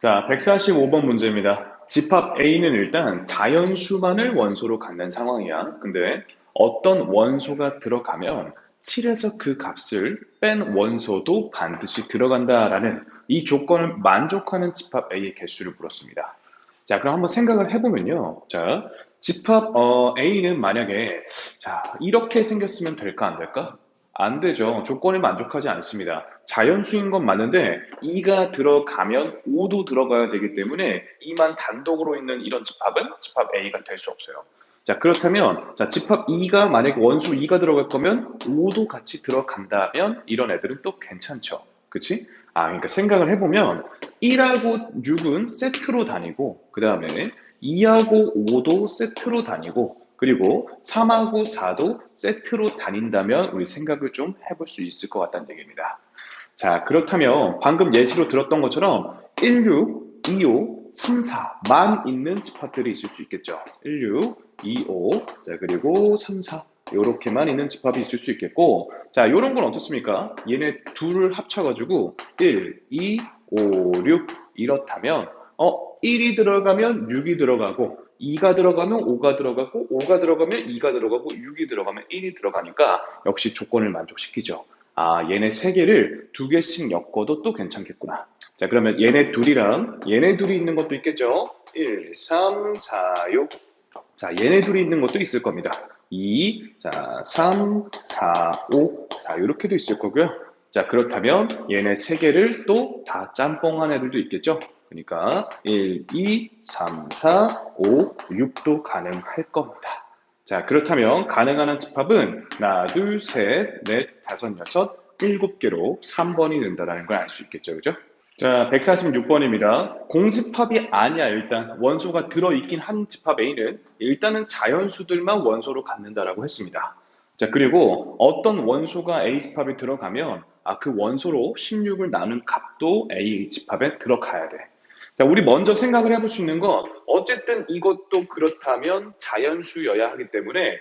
자, 145번 문제입니다. 집합 A는 일단 자연수만을 원소로 갖는 상황이야. 근데 어떤 원소가 들어가면 7에서 그 값을 뺀 원소도 반드시 들어간다라는 이 조건을 만족하는 집합 A의 개수를 물었습니다. 자, 그럼 한번 생각을 해보면요. 자, 집합 A는 만약에 자, 이렇게 생겼으면 될까 안 될까? 안 되죠. 조건에 만족하지 않습니다. 자연수인 건 맞는데 2가 들어가면 5도 들어가야 되기 때문에 2만 단독으로 있는 이런 집합은 집합 A가 될 수 없어요. 자, 그렇다면 자, 집합 2가 만약에 원수 2가 들어갈 거면 5도 같이 들어간다면 이런 애들은 또 괜찮죠. 그치? 그러니까 생각을 해보면 1하고 6은 세트로 다니고 그 다음에 2하고 5도 세트로 다니고 그리고 3하고 4도 세트로 다닌다면 우리 생각을 좀 해볼 수 있을 것 같다는 얘기입니다. 자, 그렇다면 방금 예시로 들었던 것처럼 16, 25, 3, 4만 있는 집합들이 있을 수 있겠죠. 16, 25, 자, 그리고 3, 4 이렇게만 있는 집합이 있을 수 있겠고 자, 이런 건 어떻습니까? 얘네 둘을 합쳐가지고 1, 2, 5, 6 이렇다면 1이 들어가면 6이 들어가고 2가 들어가면 5가 들어가고 5가 들어가면 2가 들어가고 6이 들어가면 1이 들어가니까 역시 조건을 만족시키죠. 얘네 세 개를 두 개씩 엮어도 또 괜찮겠구나. 자, 그러면 얘네 둘이랑 얘네 둘이 있는 것도 있겠죠? 1, 3, 4, 6. 자, 얘네 둘이 있는 것도 있을 겁니다. 2, 자, 3, 4, 5. 자, 이렇게도 있을 거고요. 자, 그렇다면 얘네 세 개를 또 다 짬뽕한 애들도 있겠죠? 그러니까 1, 2, 3, 4, 5, 6도 가능할 겁니다. 자, 그렇다면 가능한 집합은 하나, 둘, 셋, 넷, 다섯, 여섯, 일곱 개로 3번이 된다는 걸 알 수 있겠죠. 그죠? 자, 146번입니다. 공집합이 아니야, 일단. 원소가 들어있긴 한 집합 A는 일단은 자연수들만 원소로 갖는다라고 했습니다. 자, 그리고 어떤 원소가 A 집합에 들어가면 그 원소로 16을 나눈 값도 A 집합에 들어가야 돼. 자, 우리 먼저 생각을 해볼 수 있는 건 어쨌든 이것도 그렇다면 자연수여야 하기 때문에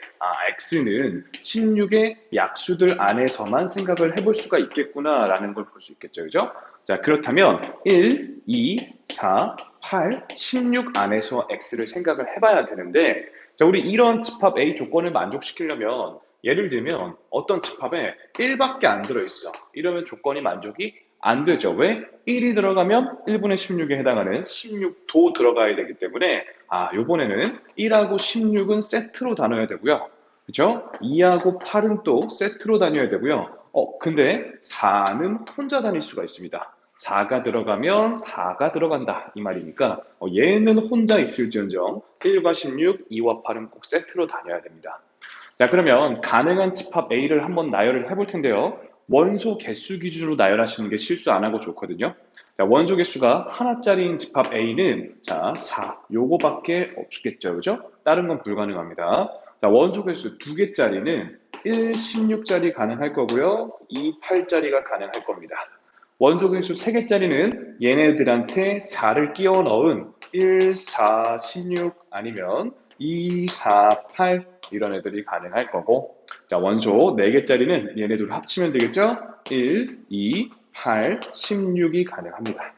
X는 16의 약수들 안에서만 생각을 해볼 수가 있겠구나라는 걸 볼 수 있겠죠. 그죠? 자, 그렇다면 1, 2, 4, 8, 16 안에서 X를 생각을 해봐야 되는데 자, 우리 이런 집합 A 조건을 만족시키려면 예를 들면 어떤 집합에 1밖에 안 들어있어. 이러면 조건이 만족이 안 되죠. 왜? 1이 들어가면 1분의 16에 해당하는 16도 들어가야 되기 때문에 요번에는 1하고 16은 세트로 다녀야 되고요. 그죠? 2하고 8은 또 세트로 다녀야 되고요. 근데 4는 혼자 다닐 수가 있습니다. 4가 들어가면 4가 들어간다 이 말이니까 얘는 혼자 있을지언정 1과 16, 2와 8은 꼭 세트로 다녀야 됩니다. 자, 그러면 가능한 집합 A를 한번 나열을 해볼 텐데요. 원소 개수 기준으로 나열하시는 게 실수 안 하고 좋거든요. 자, 원소 개수가 하나짜리인 집합 A는 자, 4 요거밖에 없겠죠. 그죠? 다른 건 불가능합니다. 자, 원소 개수 두 개짜리는 1, 16짜리 가능할 거고요. 2, 8짜리가 가능할 겁니다. 원소 개수 3개짜리는 얘네들한테 4를 끼워 넣은 1, 4, 16 아니면 2, 4, 8 이런 애들이 가능할 거고 자, 원소 4개짜리는 얘네들 합치면 되겠죠? 1, 2, 8, 16이 가능합니다.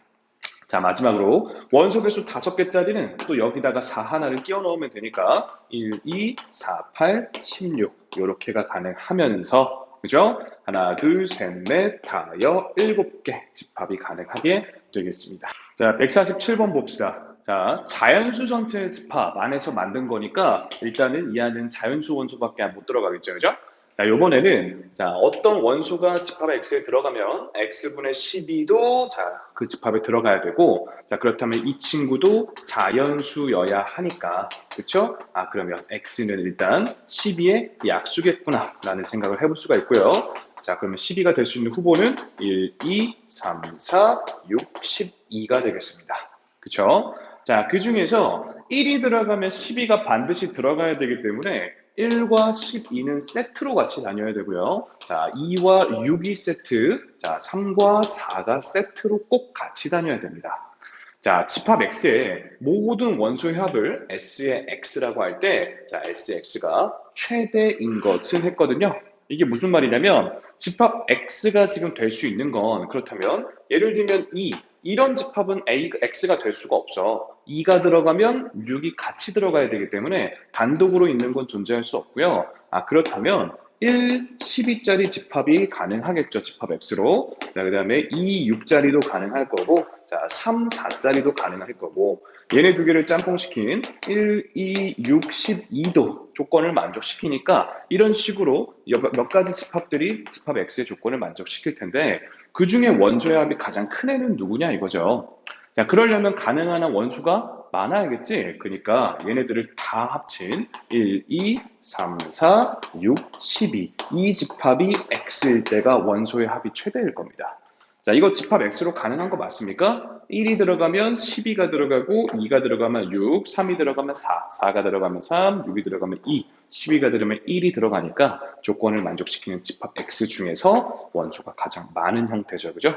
자, 마지막으로 원소 개수 5개짜리는 또 여기다가 4 하나를 끼워 넣으면 되니까 1, 2, 4, 8, 16 이렇게가 가능하면서 그죠? 하나, 둘, 셋, 넷, 다여, 7개 집합이 가능하게 되겠습니다. 자, 147번 봅시다. 자, 자연수 전체 집합 안에서 만든 거니까 일단은 이 안은 자연수 원소밖에 못 들어가겠죠. 그죠? 자, 요번에는 자, 어떤 원소가 집합 X에 들어가면 X분의 12도 자, 그 집합에 들어가야 되고 자, 그렇다면 이 친구도 자연수여야 하니까 그렇죠? 그러면 X는 일단 12의 약수겠구나 라는 생각을 해볼 수가 있고요. 자, 그러면 12가 될 수 있는 후보는 1, 2, 3, 4, 6, 12가 되겠습니다. 그렇죠? 자, 그 중에서 1이 들어가면 12가 반드시 들어가야 되기 때문에 1과 12는 세트로 같이 다녀야 되고요. 자, 2와 6이 세트, 자, 3과 4가 세트로 꼭 같이 다녀야 됩니다. 자, 집합 X의 모든 원소의 합을 S의 X라고 할 때, 자, SX가 최대인 것은 했거든요. 이게 무슨 말이냐면, 집합 X가 지금 될 수 있는 건, 그렇다면, 예를 들면 2, 이런 집합은 X가 될 수가 없어. 2가 들어가면 6이 같이 들어가야 되기 때문에 단독으로 있는 건 존재할 수 없고요. 그렇다면 1, 12짜리 집합이 가능하겠죠. 집합 X로. 자, 그 다음에 2, 6짜리도 가능할 거고, 자, 3, 4짜리도 가능할 거고, 얘네 두 개를 짬뽕시킨 1, 2, 6, 12도 조건을 만족시키니까 이런 식으로 몇 가지 집합들이 집합 X의 조건을 만족시킬 텐데 그 중에 원소의 합이 가장 큰 애는 누구냐 이거죠. 자, 그러려면 가능한 한 원소가 많아야겠지. 그러니까 얘네들을 다 합친 1, 2, 3, 4, 6, 12. 이 집합이 X일 때가 원소의 합이 최대일 겁니다. 자, 이거 집합 X로 가능한 거 맞습니까? 1이 들어가면 12가 들어가고 2가 들어가면 6, 3이 들어가면 4, 4가 들어가면 3, 6이 들어가면 2, 12가 들어가면 1이 들어가니까 조건을 만족시키는 집합 X 중에서 원소가 가장 많은 형태죠. 그죠?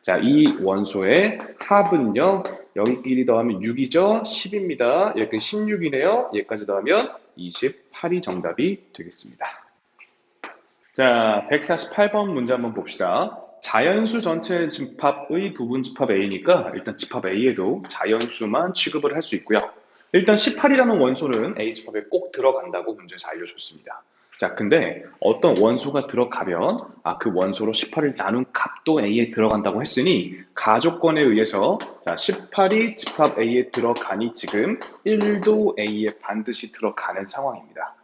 자, 이 원소의 합은요. 여기끼리 더하면 6이죠. 10입니다. 이렇게 16이네요. 얘까지 더하면 28이 정답이 되겠습니다. 자, 148번 문제 한번 봅시다. 자연수 전체 집합의 부분 집합 A니까 일단 집합 A에도 자연수만 취급을 할 수 있고요. 일단 18이라는 원소는 A 집합에 꼭 들어간다고 문제에서 알려줬습니다. 자, 근데 어떤 원소가 들어가면 그 원소로 18을 나눈 값도 A에 들어간다고 했으니 가조건에 의해서 자, 18이 집합 A에 들어가니 지금 1도 A에 반드시 들어가는 상황입니다.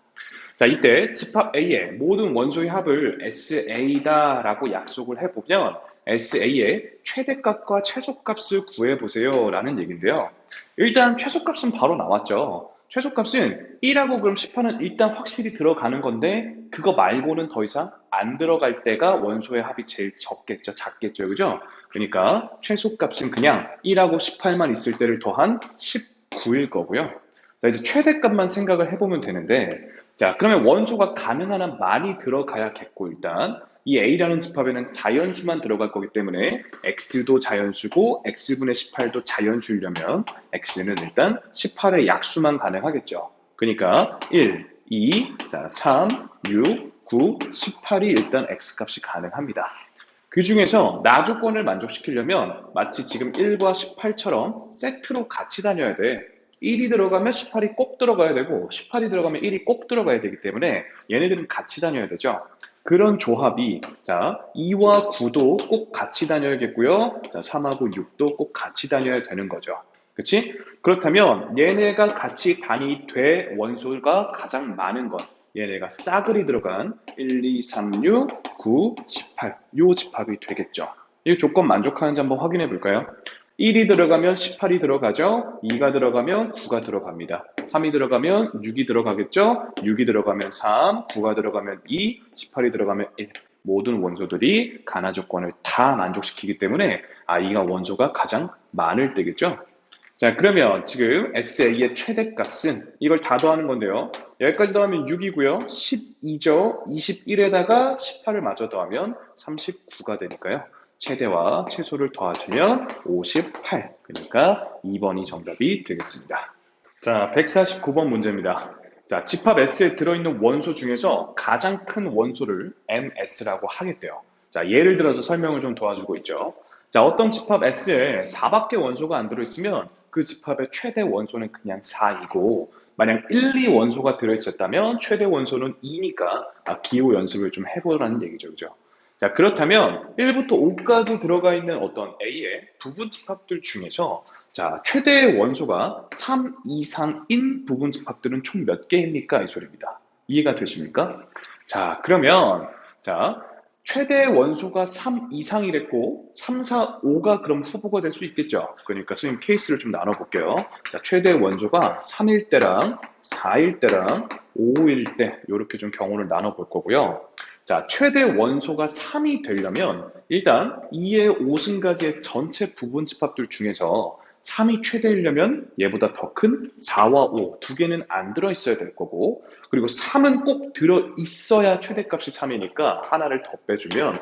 자, 이때 집합 A의 모든 원소의 합을 SA다라고 약속을 해보면 SA의 최대값과 최소값을 구해보세요 라는 얘기인데요. 일단 최소값은 바로 나왔죠. 최소값은 1하고 그럼 18은 일단 확실히 들어가는 건데 그거 말고는 더 이상 안 들어갈 때가 원소의 합이 제일 적겠죠. 작겠죠. 그죠? 그러니까 최소값은 그냥 1하고 18만 있을 때를 더한 19일 거고요. 자, 이제 최대값만 생각을 해보면 되는데 자, 그러면 원소가 가능한 한 많이 들어가야겠고 일단 이 A라는 집합에는 자연수만 들어갈 거기 때문에 X도 자연수고 X분의 18도 자연수이려면 X는 일단 18의 약수만 가능하겠죠. 그러니까 1, 2, 자, 3, 6, 9, 18이 일단 X값이 가능합니다. 그 중에서 나 조건을 만족시키려면 마치 지금 1과 18처럼 세트로 같이 다녀야 돼. 1이 들어가면 18이 꼭 들어가야 되고 18이 들어가면 1이 꼭 들어가야 되기 때문에 얘네들은 같이 다녀야 되죠. 그런 조합이 자 2와 9도 꼭 같이 다녀야겠고요. 자 3하고 6도 꼭 같이 다녀야 되는 거죠. 그렇지? 그렇다면 얘네가 같이 다니되 원소가 가장 많은 건 얘네가 싸그리 들어간 1, 2, 3, 6, 9, 18 요 집합이 되겠죠. 이 조건 만족하는지 한번 확인해 볼까요? 1이 들어가면 18이 들어가죠. 2가 들어가면 9가 들어갑니다. 3이 들어가면 6이 들어가겠죠. 6이 들어가면 3, 9가 들어가면 2, 18이 들어가면 1. 모든 원소들이 가나 조건을 다 만족시키기 때문에 이가 원소가 가장 많을 때겠죠. 자, 그러면 지금 SA의 최대값은 이걸 다 더하는 건데요. 여기까지 더하면 6이고요. 12죠. 21에다가 18을 마저 더하면 39가 되니까요. 최대와 최소를 더하시면 58. 그러니까 2번이 정답이 되겠습니다. 자, 149번 문제입니다. 자, 집합 S에 들어있는 원소 중에서 가장 큰 원소를 MS라고 하겠대요. 자, 예를 들어서 설명을 좀 도와주고 있죠. 자, 어떤 집합 S에 4밖에 원소가 안 들어있으면 그 집합의 최대 원소는 그냥 4이고 만약 1, 2 원소가 들어있었다면 최대 원소는 2니까 기호 연습을 좀 해보라는 얘기죠. 그죠? 자, 그렇다면 1부터 5까지 들어가 있는 어떤 A의 부분 집합들 중에서 자, 최대 원소가 3 이상인 부분 집합들은 총 몇 개입니까? 이 소리입니다. 이해가 되십니까? 자, 그러면 자, 최대 원소가 3 이상이랬고 3, 4, 5가 그럼 후보가 될 수 있겠죠. 그러니까 선생님 케이스를 좀 나눠볼게요. 자, 최대 원소가 3일 때랑 4일 때랑 5일 때 이렇게 좀 경우를 나눠볼 거고요. 자, 최대 원소가 3이 되려면 일단 2의 5승까지의 전체 부분 집합들 중에서 3이 최대이려면 얘보다 더 큰 4와 5, 두 개는 안 들어있어야 될 거고 그리고 3은 꼭 들어있어야 최대값이 3이니까 하나를 더 빼주면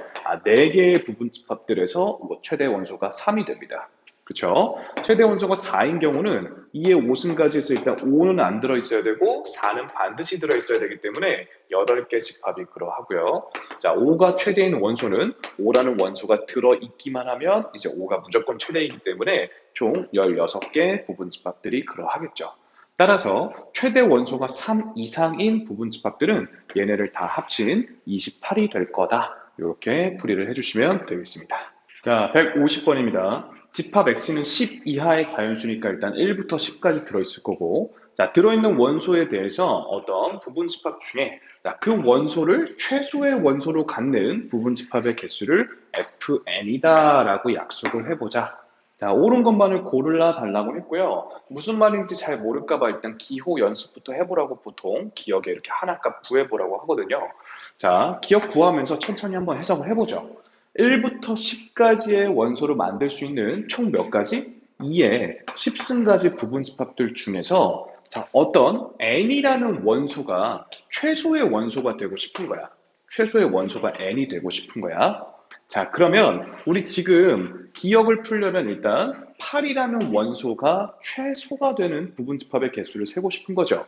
4개의 부분 집합들에서 최대 원소가 3이 됩니다. 그쵸? 최대 원소가 4인 경우는 2의 5승까지 해서 일단 5는 안 들어있어야 되고 4는 반드시 들어있어야 되기 때문에 8개 집합이 그러하고요. 자, 5가 최대인 원소는 5라는 원소가 들어있기만 하면 이제 5가 무조건 최대이기 때문에 총 16개 부분 집합들이 그러하겠죠. 따라서 최대 원소가 3 이상인 부분 집합들은 얘네를 다 합친 28이 될 거다. 이렇게 풀이를 해주시면 되겠습니다. 자, 150번입니다. 집합 X는 10 이하의 자연수니까 일단 1부터 10까지 들어있을 거고, 자, 들어있는 원소에 대해서 어떤 부분 집합 중에, 자, 그 원소를 최소의 원소로 갖는 부분 집합의 개수를 Fn이다 라고 약속을 해보자. 자, 옳은 것만을 고르라 달라고 했고요. 무슨 말인지 잘 모를까봐 일단 기호 연습부터 해보라고 보통 기억에 이렇게 하나값 구해보라고 하거든요. 자, 기억 구하면서 천천히 한번 해석을 해보죠. 1부터 10까지의 원소를 만들 수 있는 총 몇 가지? 2의 10승가지 부분 집합들 중에서 자, 어떤 n이라는 원소가 최소의 원소가 되고 싶은 거야. 최소의 원소가 n이 되고 싶은 거야. 자, 그러면 우리 지금 기억을 풀려면 일단 8이라는 원소가 최소가 되는 부분 집합의 개수를 세고 싶은 거죠.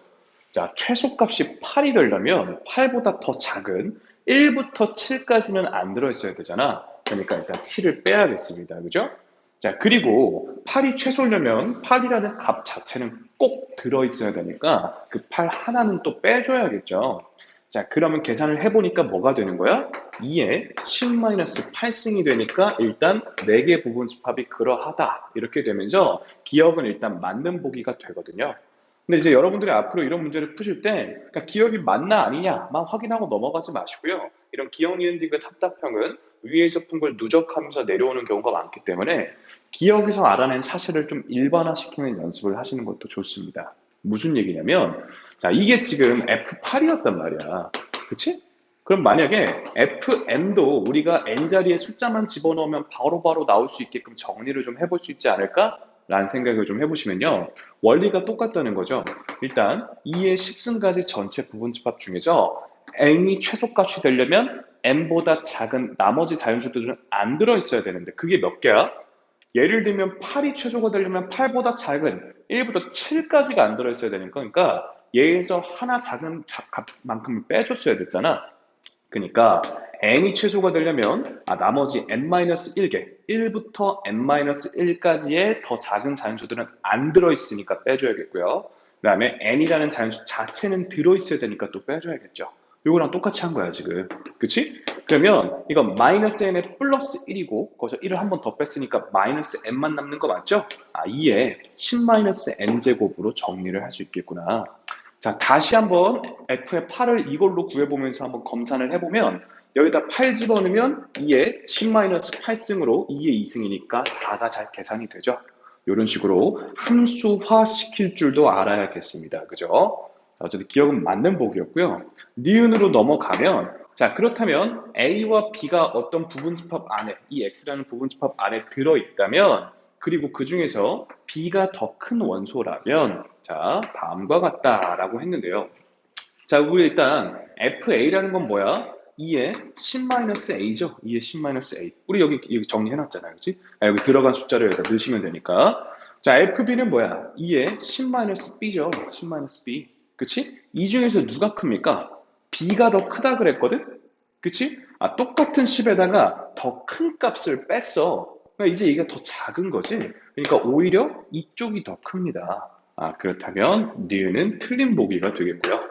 자, 최소값이 8이 되려면 8보다 더 작은 1부터 7까지는 안 들어있어야 되잖아. 그러니까 일단 7을 빼야겠습니다. 그죠? 자, 그리고 8이 최소려면 8이라는 값 자체는 꼭 들어있어야 되니까 그 8 하나는 또 빼줘야겠죠. 자, 그러면 계산을 해보니까 뭐가 되는 거야? 2에 10-8승이 되니까 일단 4개 부분 집합이 그러하다. 이렇게 되면서 기억은 일단 맞는 보기가 되거든요. 근데 이제 여러분들이 앞으로 이런 문제를 푸실 때 그러니까 기억이 맞나 아니냐만 확인하고 넘어가지 마시고요. 이런 기억 니은 디귿 합답형은 위에서 푼 걸 누적하면서 내려오는 경우가 많기 때문에 기억에서 알아낸 사실을 좀 일반화시키는 연습을 하시는 것도 좋습니다. 무슨 얘기냐면 자, 이게 지금 F8이었단 말이야. 그치? 그럼 만약에 FM도 우리가 N자리에 숫자만 집어넣으면 바로바로 나올 수 있게끔 정리를 좀 해볼 수 있지 않을까? 라는 생각을 좀 해보시면요. 원리가 똑같다는 거죠. 일단 2의 10승까지 전체 부분 집합 중에서 n이 최소값이 되려면 n보다 작은 나머지 자연수들은 안 들어있어야 되는데 그게 몇 개야? 예를 들면 8이 최소가 되려면 8보다 작은 1부터 7까지가 안 들어있어야 되니까 그러니까 얘에서 하나 작은 값만큼을 빼줬어야 됐잖아. 그러니까 n이 최소가 되려면 나머지 n-1개 1부터 n-1까지의 더 작은 자연수들은 안 들어있으니까 빼줘야겠고요. 그 다음에 n이라는 자연수 자체는 들어있어야 되니까 또 빼줘야겠죠. 요거랑 똑같이 한 거야 지금. 그치? 그러면 이건 마이너스 n에 플러스 1이고 거기서 1을 한 번 더 뺐으니까 마이너스 n만 남는 거 맞죠? 2에 10-n제곱으로 정리를 할 수 있겠구나. 자, 다시 한번 F의 8을 이걸로 구해보면서 한번 검산을 해보면 여기다 8 집어넣으면 2에 10-8승으로 2의 2승이니까 4가 잘 계산이 되죠. 이런 식으로 함수화 시킬 줄도 알아야겠습니다. 그죠? 자, 어쨌든 기억은 맞는 보기였고요. 니은으로 넘어가면 자, 그렇다면 A와 B가 어떤 부분집합 안에 이 X라는 부분집합 안에 들어있다면 그리고 그 중에서 B가 더 큰 원소라면 자, 다음과 같다라고 했는데요. 자, 우리 일단 FA라는 건 뭐야? 2의 10-A죠. 2의 10-A. 우리 여기 정리해놨잖아요. 그치? 여기 들어간 숫자를 여기다 넣으시면 되니까. 자, FB는 뭐야? 2의 10-B죠. 10-B. 그치? 이 중에서 누가 큽니까? B가 더 크다 그랬거든? 그치? 똑같은 10에다가 더 큰 값을 뺐어. 그러니까 이제 이게 더 작은 거지. 그러니까 오히려 이쪽이 더 큽니다. 그렇다면 니은은 틀린 보기가 되겠고요.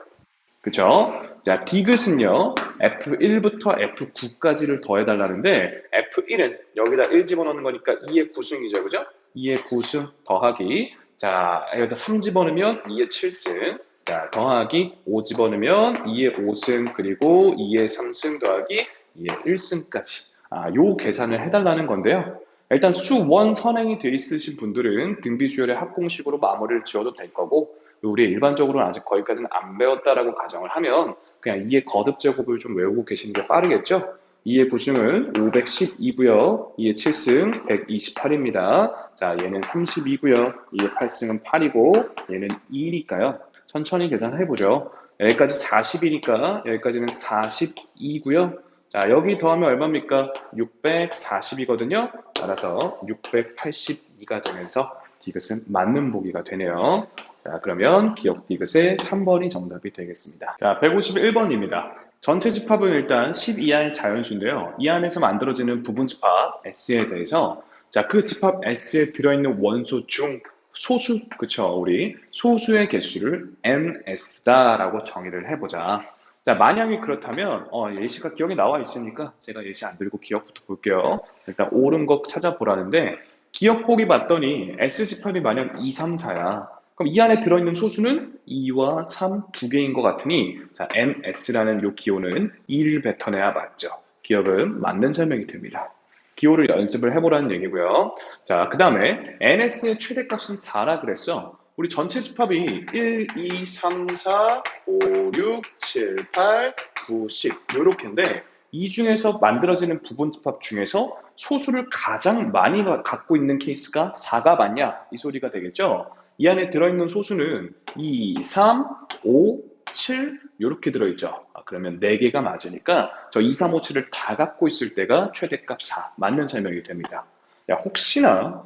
그쵸? 자, 디귿은요, F1부터 F9까지를 더해달라는데, F1은 여기다 1 집어넣는 거니까 2의 9승이죠, 그죠? 2의 9승 더하기, 자, 여기다 3 집어넣으면 2의 7승, 자, 더하기 5 집어넣으면 2의 5승, 그리고 2의 3승 더하기 2의 1승까지. 요 계산을 해달라는 건데요. 일단 수원 선행이 돼 있으신 분들은 등비수열의 합공식으로 마무리를 지어도 될 거고, 우리 일반적으로는 아직 거기까지는 안 배웠다라고 가정을 하면 그냥 2의 거듭 제곱을 좀 외우고 계시는 게 빠르겠죠? 2의 9승은 512고요. 2의 7승 128입니다. 자, 얘는 32고요. 2의 8승은 8이고 얘는 2니까요. 천천히 계산해보죠. 여기까지 40이니까 여기까지는 42고요. 자, 여기 더하면 얼마입니까? 640이거든요. 따라서 682가 되면서 디귿은 맞는 보기가 되네요. 자, 그러면 기억 디귿의 3번이 정답이 되겠습니다. 자, 151번입니다. 전체 집합은 일단 12이하의 자연수인데요. 이 안에서 만들어지는 부분 집합 S에 대해서 자, 그 집합 S에 들어있는 원소 중 소수, 그쵸? 우리 소수의 개수를 NS다라고 정의를 해보자. 자, 만약에 그렇다면 예시가 기억에 나와 있으니까 제가 예시 안 들고 기억부터 볼게요. 일단 옳은 거 찾아보라는데 기억 보기 봤더니 S 집합이 만약 2, 3, 4야. 그럼 이 안에 들어있는 소수는 2와 3 두 개인 것 같으니 자, NS라는 요 기호는 2를 뱉어내야 맞죠. 기억은 맞는 설명이 됩니다. 기호를 연습을 해보라는 얘기고요. 자, 그 다음에 NS의 최대값은 4라 그랬어. 우리 전체 집합이 1, 2, 3, 4, 5, 6, 7, 8, 9, 10 요렇게인데 이 중에서 만들어지는 부분 집합 중에서 소수를 가장 많이 갖고 있는 케이스가 4가 맞냐? 이 소리가 되겠죠? 이 안에 들어있는 소수는 2, 3, 5, 7 이렇게 들어있죠. 그러면 4개가 맞으니까 저 2, 3, 5, 7을 다 갖고 있을 때가 최대값 4 맞는 설명이 됩니다. 야, 혹시나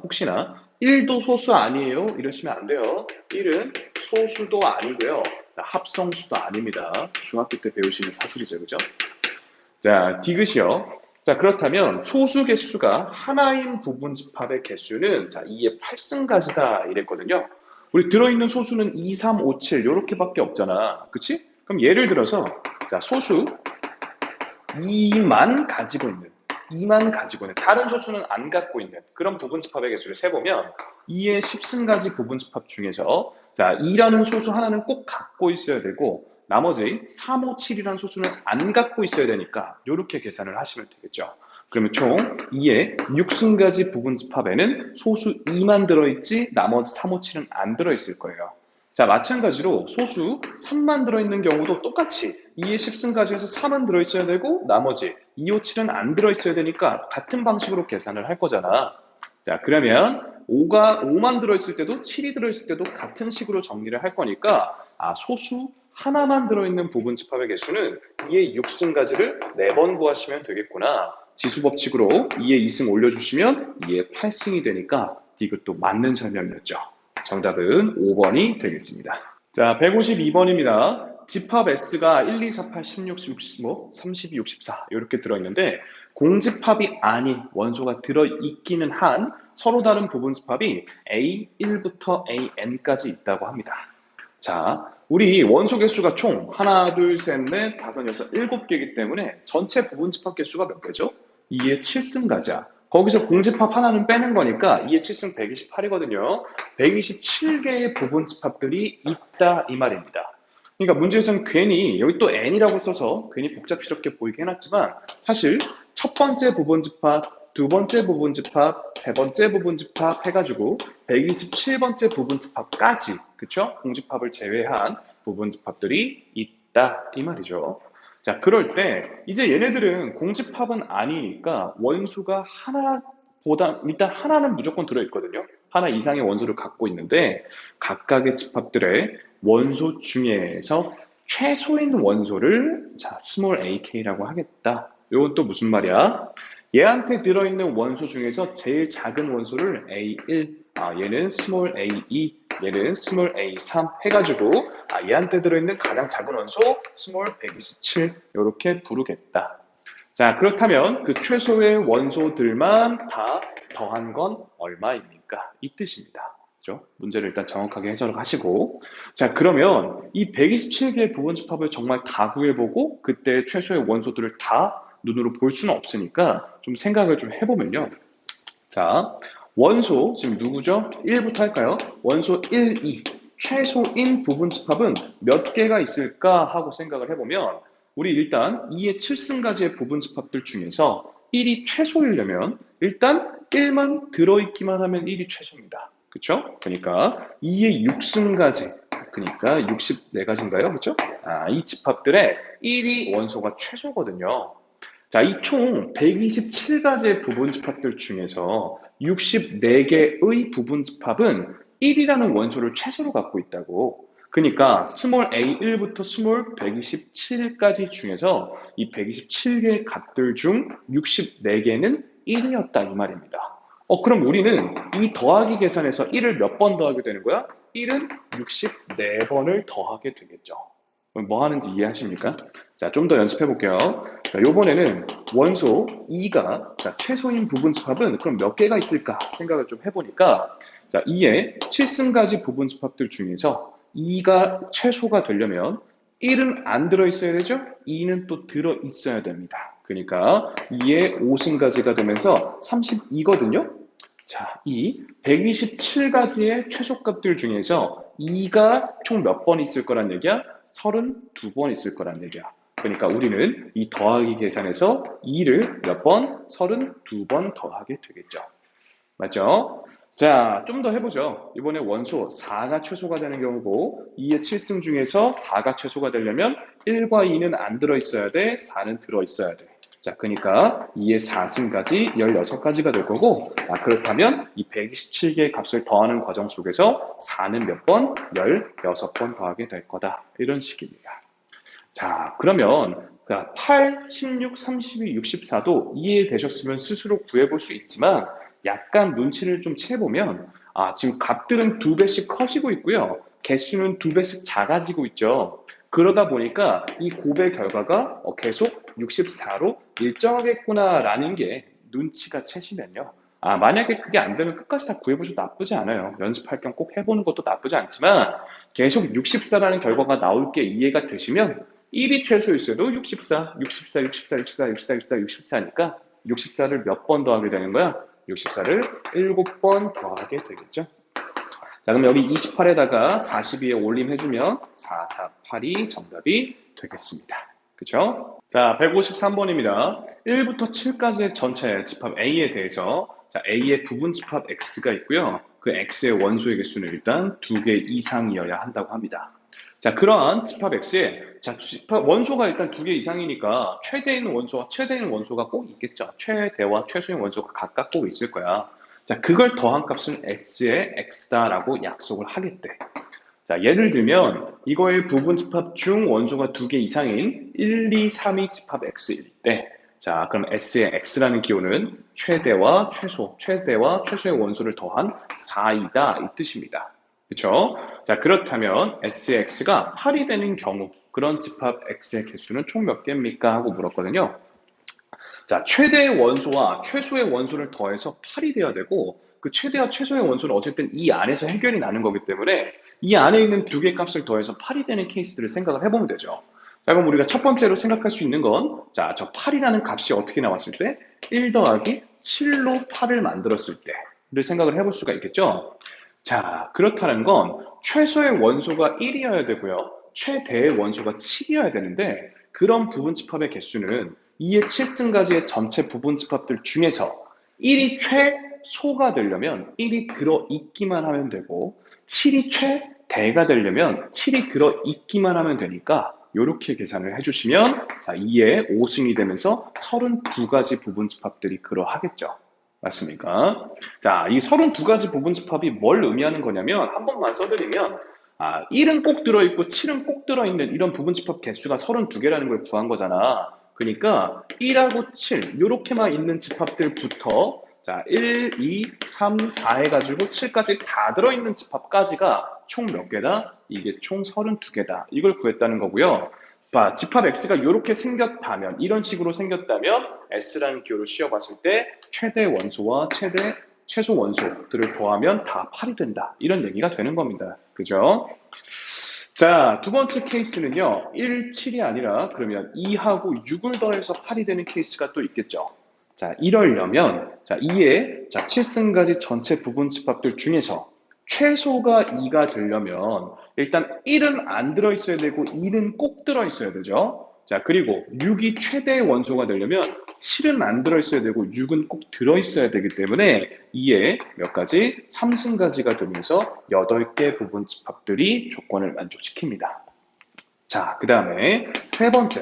1도 소수 아니에요? 이러시면 안 돼요. 1은 소수도 아니고요. 자, 합성수도 아닙니다. 중학교 때 배우시는 사실이죠. 그죠? 자, 디귿이요. 자, 그렇다면 소수 개수가 하나인 부분 집합의 개수는 자, 2의 8승가지다 이랬거든요. 우리 들어있는 소수는 2, 3, 5, 7 이렇게밖에 없잖아. 그치? 그럼 예를 들어서 자, 소수 2만 가지고 있는 다른 소수는 안 갖고 있는 그런 부분 집합의 개수를 세보면 2의 10승가지 부분 집합 중에서 자, 2라는 소수 하나는 꼭 갖고 있어야 되고 나머지 3, 5, 7이라는 소수는 안 갖고 있어야 되니까 이렇게 계산을 하시면 되겠죠. 그러면 총 2의 6승가지 부분 집합에는 소수 2만 들어있지 나머지 3, 5, 7은 안 들어있을 거예요. 자, 마찬가지로 소수 3만 들어있는 경우도 똑같이 2의 10승가지에서 3은 들어있어야 되고 나머지 2, 5, 7은 안 들어있어야 되니까 같은 방식으로 계산을 할 거잖아. 자, 그러면 5만 들어있을 때도 7이 들어있을 때도 같은 식으로 정리를 할 거니까 소수 하나만 들어있는 부분 집합의 개수는 2의 6승가지를 4번 구하시면 되겠구나. 지수법칙으로 2의 2승 올려주시면 2의 8승이 되니까 디귿도 맞는 설명이었죠. 정답은 5번이 되겠습니다. 자, 152번입니다. 집합 S가 1, 2, 4, 8, 16, 65, 32, 64 이렇게 들어있는데 공집합이 아닌 원소가 들어있기는 한 서로 다른 부분 집합이 A1부터 AN까지 있다고 합니다. 자, 우리 원소 개수가 총 하나, 둘, 셋, 넷, 다섯, 여섯, 7개이기 때문에 전체 부분 집합 개수가 몇 개죠? 2의 7승가지야. 거기서 공집합 하나는 빼는 거니까 2의 7승 128이거든요. 127개의 부분 집합들이 있다 이 말입니다. 그러니까 문제에서는 괜히 여기 또 n이라고 써서 괜히 복잡스럽게 보이게 해놨지만 사실 첫 번째 부분 집합, 두 번째 부분 집합, 세 번째 부분 집합 해가지고 127번째 부분 집합까지 그쵸? 공집합을 제외한 부분 집합들이 있다 이 말이죠. 자, 그럴 때 이제 얘네들은 공집합은 아니니까 원수가 하나보다 일단 하나는 무조건 들어있거든요. 하나 이상의 원소를 갖고 있는데 각각의 집합들의 원소 중에서 최소인 원소를 자, 스몰 ak라고 하겠다. 이건 또 무슨 말이야? 얘한테 들어있는 원소 중에서 제일 작은 원소를 A1, 얘는 스몰 A2, 얘는 스몰 A3 해가지고 얘한테 들어있는 가장 작은 원소 스몰 127 이렇게 부르겠다. 자, 그렇다면 그 최소의 원소들만 다 더한 건 얼마입니까? 이 뜻입니다. 그렇죠? 문제를 일단 정확하게 해석을 하시고 자, 그러면 이 127개의 부분 집합을 정말 다 구해보고 그때 최소의 원소들을 다 눈으로 볼 수는 없으니까 좀 생각을 좀 해보면요. 자, 원소 지금 누구죠? 1부터 할까요? 원소 1, 2 최소인 부분 집합은 몇 개가 있을까 하고 생각을 해보면 우리 일단 2의 7승가지의 부분 집합들 중에서 1이 최소이려면 일단 1만 들어있기만 하면 1이 최소입니다. 그렇죠? 그러니까 2의 6승가지 그러니까 64가지인가요? 그렇죠? 이 집합들의 1이 원소가 최소거든요. 자, 이 총 127가지의 부분 집합들 중에서 64개의 부분 집합은 1이라는 원소를 최소로 갖고 있다고. 그러니까 스몰 a1부터 스몰 127까지 중에서 이 127개의 값들 중 64개는 1이었다 이 말입니다. 그럼 우리는 이 더하기 계산에서 1을 몇 번 더하게 되는 거야? 1은 64번을 더하게 되겠죠. 그럼 뭐 하는지 이해하십니까? 자, 좀 더 연습해 볼게요. 자, 요번에는 원소 2가 최소인 부분집합은 그럼 몇 개가 있을까 생각을 좀 해보니까 자, 2의 7승가지 부분집합들 중에서 2가 최소가 되려면 1은 안 들어있어야 되죠? 2는 또 들어있어야 됩니다. 그러니까 2의 5승가지가 되면서 32거든요. 자, 이 127가지의 최소값들 중에서 2가 총 몇 번 있을 거란 얘기야? 32번 있을 거란 얘기야. 그러니까 우리는 이 더하기 계산에서 2를 몇 번? 32번 더하게 되겠죠. 맞죠? 자, 좀 더 해보죠. 이번에 원소 4가 최소가 되는 경우고 2의 7승 중에서 4가 최소가 되려면 1과 2는 안 들어있어야 돼, 4는 들어있어야 돼. 자, 그러니까 2의 4승까지 16가지가 될 거고 그렇다면 이 127개의 값을 더하는 과정 속에서 4는 몇 번? 16번 더하게 될 거다. 이런 식입니다. 자, 그러면 8, 16, 32, 64도 이해되셨으면 스스로 구해볼 수 있지만 약간 눈치를 좀 채보면 지금 값들은 2배씩 커지고 있고요. 개수는 2배씩 작아지고 있죠. 그러다 보니까 이 곱의 결과가 계속 64로 일정하겠구나라는 게 눈치가 채시면요. 만약에 그게 안 되면 끝까지 다 구해보셔도 나쁘지 않아요. 연습할 겸 꼭 해보는 것도 나쁘지 않지만 계속 64라는 결과가 나올 게 이해가 되시면 1이 최소였어도 64, 64, 64, 64, 64, 64, 64니까 64를 몇 번 더하게 되는 거야? 64를 7번 더하게 되겠죠. 자, 그럼 여기 28에다가 42에 올림해주면 4, 4, 8이 정답이 되겠습니다. 그쵸? 자, 153번입니다. 1부터 7까지의 전체 집합 A에 대해서 자, A의 부분 집합 X가 있고요. 그 X의 원소의 개수는 일단 2개 이상이어야 한다고 합니다. 자, 그러한 집합 X에 자, 집합 원소가 일단 2개 이상이니까 최대인 원소와 최대인 원소가 꼭 있겠죠. 최대와 최소인 원소가 각각 꼭 있을 거야. 자, 그걸 더한 값은 S의 X다라고 약속을 하겠대. 자, 예를 들면 이거의 부분 집합 중 원소가 2개 이상인 1, 2, 3이 집합 X일 때 자, 그럼 S의 X라는 기호는 최대와 최소의 원소를 더한 4이다 이 뜻입니다. 그렇죠? 자, 그렇다면 S의 X가 8이 되는 경우 그런 집합 X의 개수는 총 몇 개입니까? 하고 물었거든요. 자, 최대의 원소와 최소의 원소를 더해서 8이 돼야 되고 그 최대와 최소의 원소는 어쨌든 이 안에서 해결이 나는 거기 때문에 이 안에 있는 2개 값을 더해서 8이 되는 케이스들을 생각을 해보면 되죠. 자, 그럼 우리가 첫 번째로 생각할 수 있는 건 자, 저 8이라는 값이 어떻게 나왔을 때 1 더하기 7로 8을 만들었을 때를 생각을 해볼 수가 있겠죠. 자, 그렇다는 건 최소의 원소가 1이어야 되고요. 최대의 원소가 7이어야 되는데 그런 부분집합의 개수는 2의 7승가지의 전체 부분집합들 중에서 1이 최소가 되려면 1이 들어있기만 하면 되고 7이 최대가 되려면 7이 들어있기만 하면 되니까 이렇게 계산을 해주시면 자, 2의 5승이 되면서 32가지 부분집합들이 그러하겠죠. 맞습니까? 자, 이 32가지 부분집합이 뭘 의미하는 거냐면 한 번만 써드리면 1은 꼭 들어있고 7은 꼭 들어있는 이런 부분집합 개수가 32개라는 걸 구한 거잖아. 그러니까 1하고 7 이렇게만 있는 집합들부터 자, 1, 2, 3, 4 해가지고 7까지 다 들어있는 집합까지가 총 몇 개다? 이게 총 32개다. 이걸 구했다는 거고요. 봐, 집합 X가 이렇게 생겼다면, 이런 식으로 생겼다면 S라는 기호를 씌워봤을 때 최대 원소와 최소 원소들을 더하면 다 8이 된다. 이런 얘기가 되는 겁니다. 그죠? 자, 두 번째 케이스는요. 1, 7이 아니라 그러면 2하고 6을 더해서 8이 되는 케이스가 또 있겠죠. 자, 이러려면 자, 2의 7승가지 전체 부분 집합들 중에서 최소가 2가 되려면 일단 1은 안 들어있어야 되고 2는 꼭 들어있어야 되죠. 자, 그리고 6이 최대의 원소가 되려면 7은 안 들어있어야 되고 6은 꼭 들어있어야 되기 때문에 2의 몇 가지? 3승가지가 되면서 8개 부분 집합들이 조건을 만족시킵니다. 자, 그 다음에 세 번째.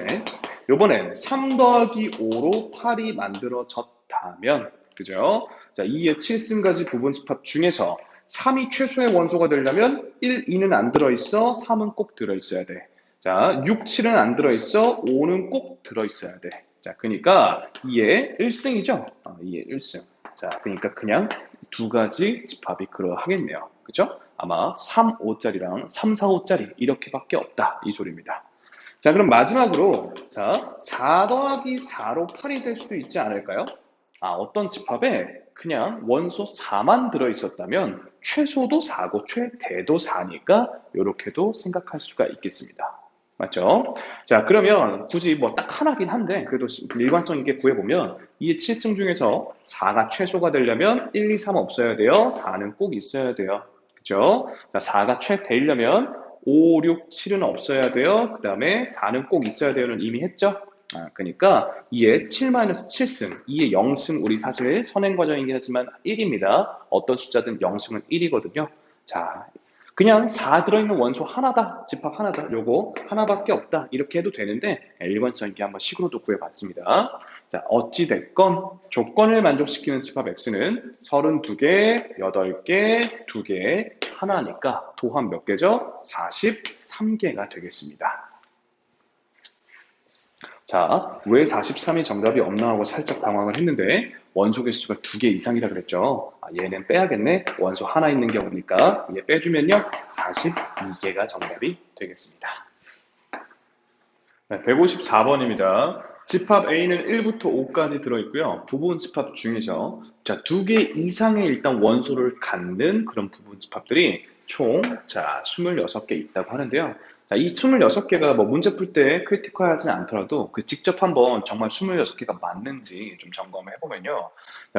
요번엔 3 더하기 5로 8이 만들어졌다면, 그죠? 자, 2의 7승가지 부분집합 중에서 3이 최소의 원소가 되려면 1, 2는 안 들어있어, 3은 꼭 들어있어야 돼. 자, 6, 7은 안 들어있어, 5는 꼭 들어있어야 돼. 자, 그러니까 2의 1승이죠? 2의 1승. 자, 그러니까 그냥 두 가지 집합이 그러하겠네요. 그죠? 아마 3, 5짜리랑 3, 4, 5짜리 이렇게밖에 없다. 이 소리입니다. 자, 그럼 마지막으로 자, 4 더하기 4로 8이 될 수도 있지 않을까요? 어떤 집합에 그냥 원소 4만 들어있었다면 최소도 4고 최대도 4니까 이렇게도 생각할 수가 있겠습니다. 맞죠? 자, 그러면 굳이 뭐 딱 하나긴 한데 그래도 일관성 있게 구해보면 이 7승 중에서 4가 최소가 되려면 1, 2, 3 없어야 돼요. 4는 꼭 있어야 돼요. 그죠? 자, 4가 최대이려면 5, 6, 7은 없어야 돼요. 그 다음에 4는 꼭 있어야 돼요는 이미 했죠? 그러니까 2의 7-7승, 2의 0승, 우리 사실 선행 과정이긴 하지만 1입니다. 어떤 숫자든 0승은 1이거든요. 자, 그냥 4 들어있는 원소 하나다, 집합 하나다, 요거 하나밖에 없다, 이렇게 해도 되는데 일관성 있게 한번 식으로도 구해봤습니다. 자, 어찌됐건 조건을 만족시키는 집합 X는 32개, 8개, 2개, 하나니까 도합 몇 개죠? 43개가 되겠습니다. 자, 왜 43이 정답이 없나 하고 살짝 당황을 했는데 원소 개수가 2개 이상이라 그랬죠. 얘는 빼야겠네. 원소 하나 있는 경우니까 얘 빼주면요 42개가 정답이 되겠습니다. 네, 154번입니다. 집합 A는 1부터 5까지 들어있고요. 부분 집합 중에서 자, 2개 이상의 일단 원소를 갖는 그런 부분 집합들이 총 26개 있다고 하는데요. 자, 이 26개가 뭐 문제 풀 때 크리티컬하지는 않더라도 그 직접 한번 정말 26개가 맞는지 좀 점검해 보면요.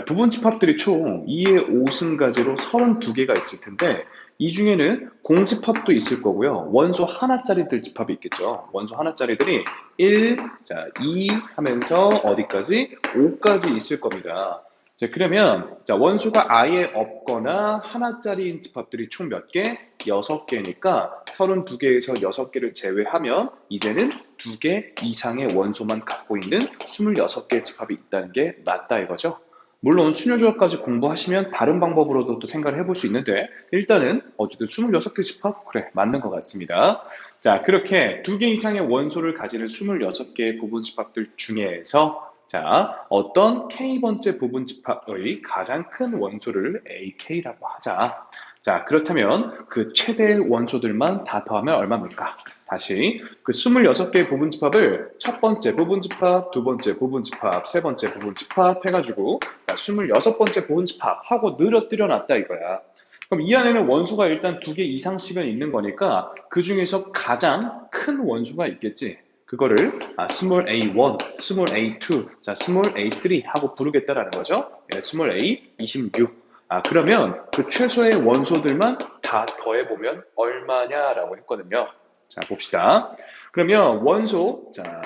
부분 집합들이 총 2의 5승까지로 32개가 있을 텐데 이 중에는 공집합도 있을 거고요. 원소 하나짜리들 집합이 있겠죠. 원소 하나짜리들이 1, 자, 2 하면서 어디까지? 5까지 있을 겁니다. 자, 그러면 자, 원소가 아예 없거나 하나짜리인 집합들이 총 몇 개? 6개니까 32개에서 6개를 제외하면 이제는 2개 이상의 원소만 갖고 있는 26개의 집합이 있다는 게 맞다 이거죠. 물론 순효조합까지 공부하시면 다른 방법으로도 또 생각을 해볼 수 있는데 일단은 어쨌든 26개 집합? 그래, 맞는 것 같습니다. 자, 그렇게 2개 이상의 원소를 가지는 26개의 부분 집합들 중에서 자, 어떤 K번째 부분 집합의 가장 큰 원소를 AK라고 하자. 자, 그렇다면 그 최대 원소들만 다 더하면 얼마입니까? 다시 그 26개의 부분 집합을 첫 번째 부분 집합, 두 번째 부분 집합, 세 번째 부분 집합 해가지고 26번째 부분 집합하고 늘어뜨려 놨다 이거야. 그럼 이 안에는 원소가 일단 2개 이상씩은 있는 거니까 그 중에서 가장 큰 원소가 있겠지. 그거를 small a1, small a2, 자, small a3 하고 부르겠다라는 거죠. small a 26. 그러면 그 최소의 원소들만 다 더해보면 얼마냐라고 했거든요. 자, 봅시다. 그러면 원소, 자,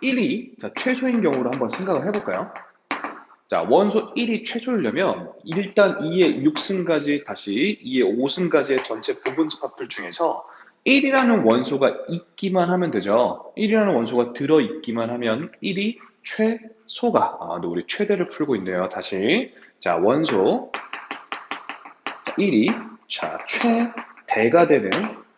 1이 자, 최소인 경우로 한번 생각을 해볼까요? 자, 원소 1이 최소이려면 일단 2의 6승까지 다시 2의 5승까지의 전체 부분 집합들 중에서 1이라는 원소가 있기만 하면 되죠. 1이라는 원소가 들어있기만 하면 1이 최소가, 근데 우리 최대를 풀고 있네요. 다시. 자, 원소 1이 자, 최대가 되는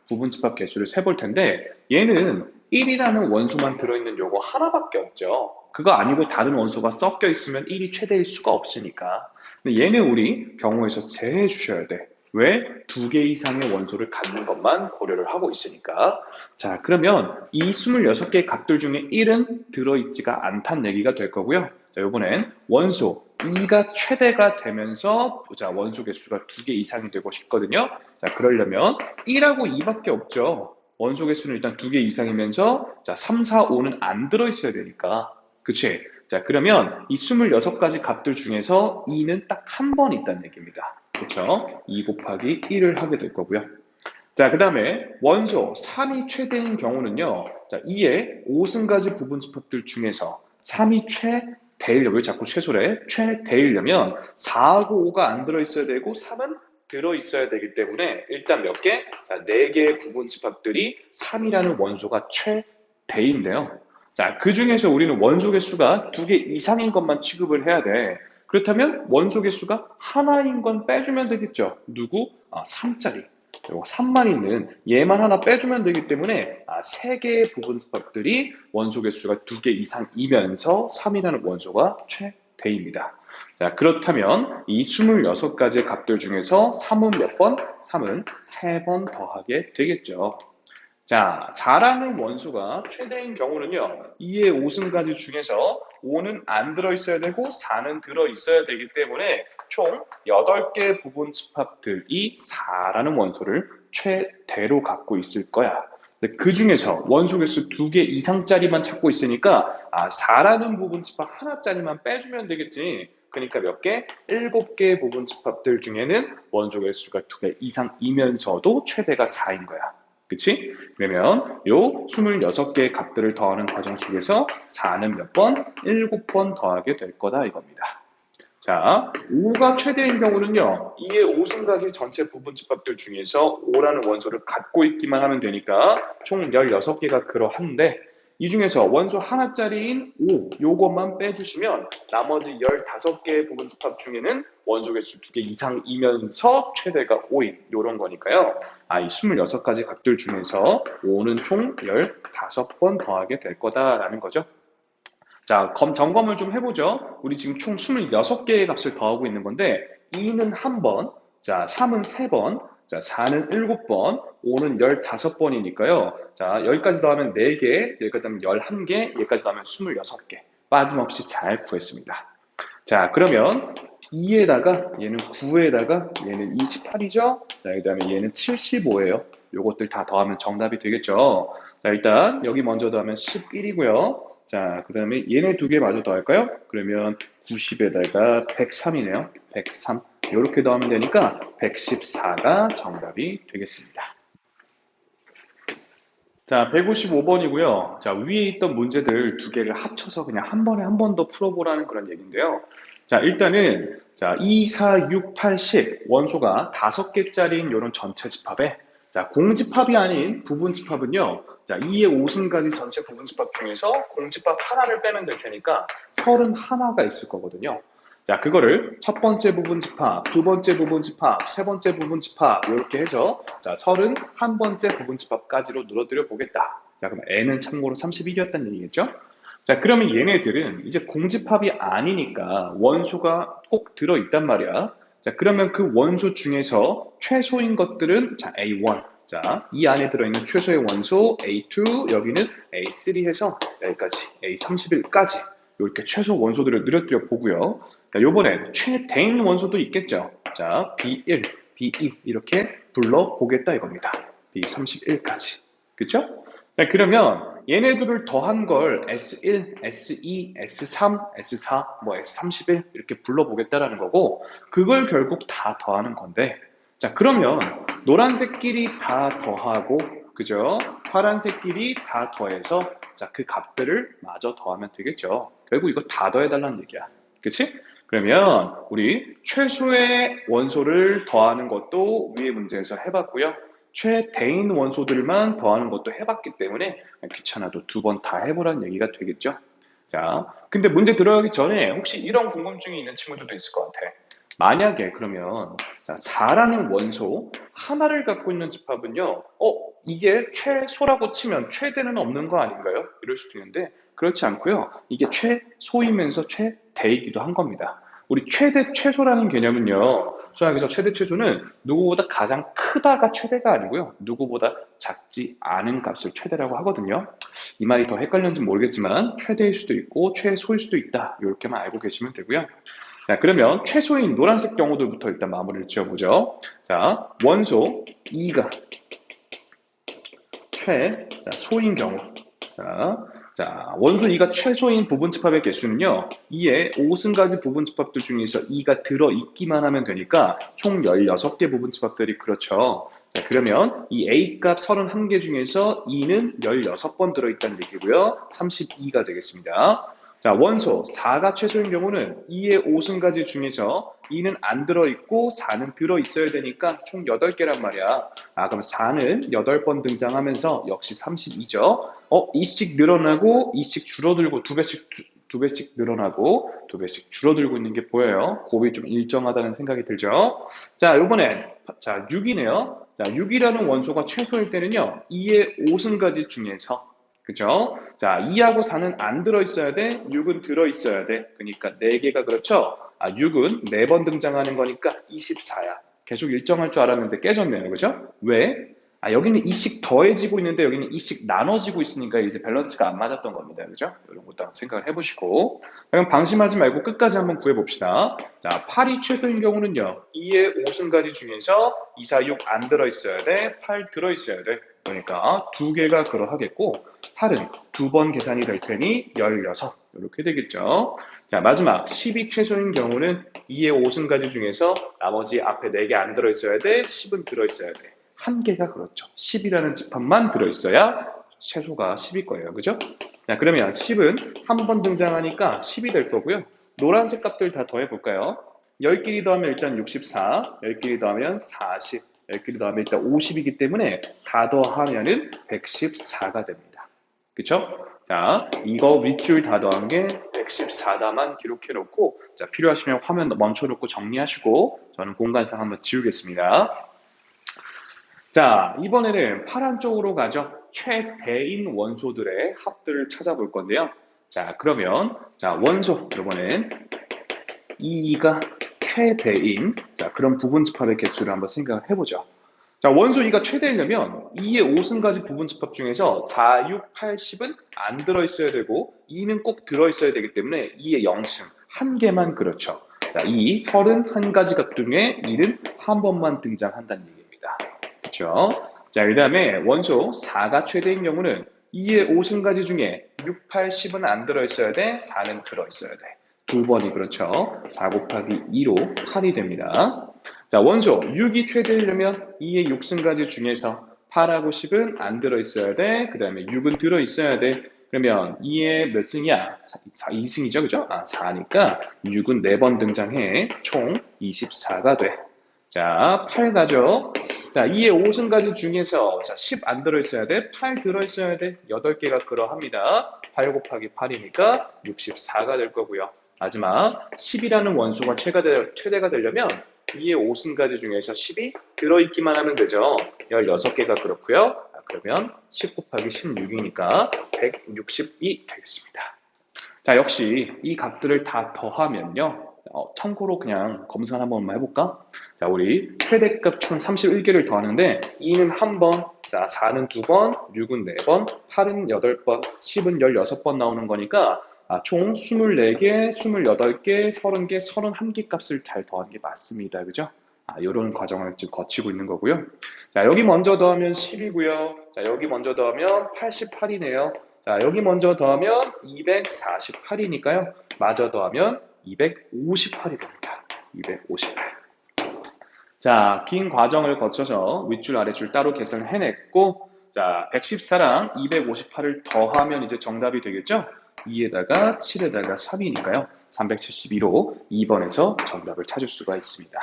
부분 집합 개수를 세볼 텐데 얘는 1이라는 원소만 들어있는 요거 하나밖에 없죠. 그거 아니고 다른 원소가 섞여 있으면 1이 최대일 수가 없으니까. 근데 얘는 우리 경우에서 제해 주셔야 돼. 왜? 2개 이상의 원소를 갖는 것만 고려를 하고 있으니까. 자, 그러면 이 26개의 값들 중에 1은 들어있지가 않다는 얘기가 될 거고요. 자, 이번엔 원소 2가 최대가 되면서 자, 원소 개수가 2개 이상이 되고 싶거든요. 자, 그러려면 1하고 2밖에 없죠. 원소 개수는 일단 2개 이상이면서 자, 3, 4, 5는 안 들어있어야 되니까. 그치? 자, 그러면 이 26가지 값들 중에서 2는 딱 한 번 있다는 얘기입니다. 그렇죠? 2 곱하기 1을 하게 될 거고요. 자, 그 다음에 원소 3이 최대인 경우는요. 자, 2의 5승가지 부분 집합들 중에서 3이 최대이려면 왜 자꾸 최소래? 최대이려면 4하고 5가 안 들어있어야 되고 3은 들어있어야 되기 때문에 일단 몇 개? 자, 4개의 부분 집합들이 3이라는 원소가 최대인데요. 자, 그 중에서 우리는 원소 개수가 2개 이상인 것만 취급을 해야 돼. 그렇다면 원소 개수가 하나인 건 빼주면 되겠죠. 누구? 3짜리. 그리고 3만 있는 얘만 하나 빼주면 되기 때문에 3개의 부분 집합들이 원소 개수가 2개 이상이면서 3이라는 원소가 대입니다. 자, 그렇다면 이 26가지의 값들 중에서 3은 몇 번? 3은 3번 더하게 되겠죠. 자, 4라는 원소가 최대인 경우는요, 2의 5승가지 중에서 5는 안 들어있어야 되고 4는 들어있어야 되기 때문에 총 8개의 부분 집합들이 4라는 원소를 최대로 갖고 있을 거야. 그 중에서 원소 개수 2개 이상짜리만 찾고 있으니까 4라는 부분 집합 하나짜리만 빼주면 되겠지. 그러니까 몇 개? 7개의 부분 집합들 중에는 원소 개수가 2개 이상이면서도 최대가 4인 거야. 그치? 그러면 요 26개의 값들을 더하는 과정 속에서 4는 몇 번? 7번 더하게 될 거다 이겁니다. 자, 5가 최대인 경우는요, 2의 5승까지 전체 부분집합들 중에서 5라는 원소를 갖고 있기만 하면 되니까 총 16개가 그러한데 이 중에서 원소 하나짜리인 5, 요것만 빼주시면 나머지 15개의 부분집합 중에는 원소 개수 2개 이상이면서 최대가 5인 요런 거니까요. 이 26가지 값들 중에서 5는 총 15번 더하게 될 거다라는 거죠. 자, 점검을 좀 해보죠. 우리 지금 총 26개의 값을 더하고 있는 건데 2는 1번, 자, 3은 3번, 자, 4는 7번, 5는 15번이니까요. 자, 여기까지 더하면 4개, 여기까지 더하면 11개, 여기까지 더하면 26개. 빠짐없이 잘 구했습니다. 자, 그러면 2에다가 얘는 9에다가 얘는 28이죠? 자, 그 다음에 얘는 75예요. 요것들 다 더하면 정답이 되겠죠? 자, 일단 여기 먼저 더하면 11이고요. 자, 그 다음에 얘네 2개 마저 더할까요? 그러면 90에다가 103이네요. 103. 이렇게 더하면 되니까 114가 정답이 되겠습니다. 자, 155번이고요. 자, 위에 있던 문제들 2개를 합쳐서 그냥 한 번에 한 번 더 풀어보라는 그런 얘기인데요. 자, 일단은, 자, 2, 4, 6, 8, 10 원소가 5개짜리인 이런 전체 집합에, 자, 공집합이 아닌 부분집합은요, 자, 2의 5승까지 전체 부분집합 중에서 공집합 하나를 빼면 될 테니까 31가 있을 거거든요. 자, 그거를 첫 번째 부분집합, 두 번째 부분집합, 세 번째 부분집합 이렇게 해서 자, 31번째 부분집합까지로 늘어뜨려 보겠다. 자, 그럼 n은 참고로 31이었다는 얘기겠죠? 자, 그러면 얘네들은 이제 공집합이 아니니까 원소가 꼭 들어있단 말이야. 자, 그러면 그 원소 중에서 최소인 것들은 자, A1. 자, 이 안에 들어있는 최소의 원소 A2, 여기는 A3 해서 여기까지 A31까지 이렇게 최소 원소들을 늘어뜨려 보고요. 자, 요번엔 최대인 원소도 있겠죠. 자, B1, B2 이렇게 불러보겠다 이겁니다. B31까지. 그쵸? 자, 그러면 얘네들을 더한 걸 S1, S2, S3, S4, 뭐 S31 이렇게 불러보겠다라는 거고 그걸 결국 다 더하는 건데 자, 그러면 노란색끼리 다 더하고 그죠? 파란색끼리 다 더해서 자, 그 값들을 마저 더하면 되겠죠. 결국 이거 다 더해달라는 얘기야. 그치? 그러면 우리 최소의 원소를 더하는 것도 위의 문제에서 해봤고요. 최대인 원소들만 더하는 것도 해봤기 때문에 귀찮아도 2번 다 해보라는 얘기가 되겠죠. 자, 근데 문제 들어가기 전에 혹시 이런 궁금증이 있는 친구들도 있을 것 같아. 만약에 그러면 자, 4라는 원소 하나를 갖고 있는 집합은요. 이게 최소라고 치면 최대는 없는 거 아닌가요? 이럴 수도 있는데 그렇지 않고요. 이게 최소이면서 최대이기도 한 겁니다. 우리 최대 최소라는 개념은요. 수학에서 최대 최소는 누구보다 가장 크다가 최대가 아니고요. 누구보다 작지 않은 값을 최대라고 하거든요. 이 말이 더 헷갈렸는지 모르겠지만 최대일 수도 있고 최소일 수도 있다. 이렇게만 알고 계시면 되고요. 자, 그러면 최소인 노란색 경우들부터 일단 마무리를 지어보죠. 자, 원소 2가 최소인 경우. 자, 원소 2가 최소인 부분집합의 개수는요. 2의 5승가지 부분집합들 중에서 2가 들어있기만 하면 되니까 총 16개 부분집합들이 그렇죠. 자, 그러면 이 A값 31개 중에서 2는 16번 들어있다는 얘기고요. 32가 되겠습니다. 자, 원소 4가 최소인 경우는 2의 5승가지 중에서 2는 안 들어있고 4는 들어있어야 되니까 총 8개란 말이야. 그럼 4는 8번 등장하면서 역시 32죠. 2씩 늘어나고 2씩 줄어들고 2배씩 늘어나고 2배씩 줄어들고 있는 게 보여요. 곱이 좀 일정하다는 생각이 들죠. 자, 요번엔 자, 6이네요. 자, 6이라는 원소가 최소일 때는요. 2의 5승가지 중에서 그죠? 자, 2하고 4는 안 들어있어야 돼. 6은 들어있어야 돼. 그러니까 4개가 그렇죠? 6은 4번 등장하는 거니까 24야. 계속 일정할 줄 알았는데 깨졌네요. 그죠? 왜? 여기는 2씩 더해지고 있는데 여기는 2씩 나눠지고 있으니까 이제 밸런스가 안 맞았던 겁니다. 그죠? 이런 것도 한번 생각을 해보시고. 그럼 방심하지 말고 끝까지 한번 구해봅시다. 자, 8이 최소인 경우는요. 2의 5승가지 중에서 2, 4, 6 안 들어있어야 돼. 8 들어있어야 돼. 그러니까 2개가 그러하겠고 8은 2번 계산이 될 테니 16 이렇게 되겠죠. 자, 마지막 10이 최소인 경우는 2의 5승가지 중에서 나머지 앞에 4개 안 들어있어야 돼. 10은 들어있어야 돼. 한 개가 그렇죠. 10이라는 집합만 들어있어야 최소가 10일 거예요. 그죠? 자, 그러면 10은 한 번 등장하니까 10이 될 거고요. 노란색 값들 다 더해볼까요? 10끼리 더하면 일단 64, 10끼리 더하면 40, 10끼리 더하면 일단 50이기 때문에 다 더하면은 114가 됩니다. 그쵸? 자, 이거 윗줄 다 더한 게 114다만 기록해 놓고, 자, 필요하시면 화면 멈춰 놓고 정리하시고, 저는 공간상 한번 지우겠습니다. 자, 이번에는 파란 쪽으로 가죠. 최대인 원소들의 합들을 찾아볼 건데요. 자, 그러면, 자, 원소, 이번엔 2가 최대인, 자, 그런 부분집합의 개수를 한번 생각을 해보죠. 자, 원소 2가 최대이려면 2의 5승까지 부분집합 중에서 4, 6, 8, 10은 안 들어있어야 되고 2는 꼭 들어있어야 되기 때문에 2의 0승, 한 개만 그렇죠. 자, 31가지 값 중에 2는 한 번만 등장한다는 얘기입니다. 그렇죠? 자, 그 다음에 원소 4가 최대인 경우는 2의 5승가지 중에 6, 8, 10은 안 들어있어야 돼, 4는 들어있어야 돼. 두 번이 그렇죠. 4 곱하기 2로 8이 됩니다. 자, 원소 6이 최대이려면 2의 6승가지 중에서 8하고 10은 안 들어있어야 돼. 그 다음에 6은 들어있어야 돼. 그러면 2의 몇 승이야? 2승이죠. 그죠? 4니까 6은 4번 등장해. 총 24가 돼. 자, 8 가죠. 자, 2의 5승가지 중에서 10 안 들어있어야 돼. 8 들어있어야 돼. 8개가 그러합니다. 8 곱하기 8이니까 64가 될 거고요. 마지막 10이라는 원소가 최대가 되려면 2의 5승가지 중에서 10이 들어있기만 하면 되죠. 16개가 그렇고요. 그러면 10 곱하기 16이니까 160이 되겠습니다. 자, 역시 이 값들을 다 더하면요. 참고로 그냥 검사 한 번만 해볼까? 자, 우리 최대값 총 31개를 더하는데 2는 한 번, 자, 4는 2번, 6은 4번, 8은 8번, 10은 16번 나오는 거니까 총 24개, 28개, 30개, 31개 값을 잘 더한 게 맞습니다. 그죠? 이런 과정을 지금 거치고 있는 거고요. 자, 여기 먼저 더하면 10이고요. 자, 여기 먼저 더하면 88이네요. 자, 여기 먼저 더하면 248이니까요. 마저 더하면 258이 됩니다. 258. 자, 긴 과정을 거쳐서 윗줄 아랫줄 따로 계산을 해냈고, 자, 114랑 258을 더하면 이제 정답이 되겠죠? 2에다가 7에다가 3이니까요. 372로 2번에서 정답을 찾을 수가 있습니다.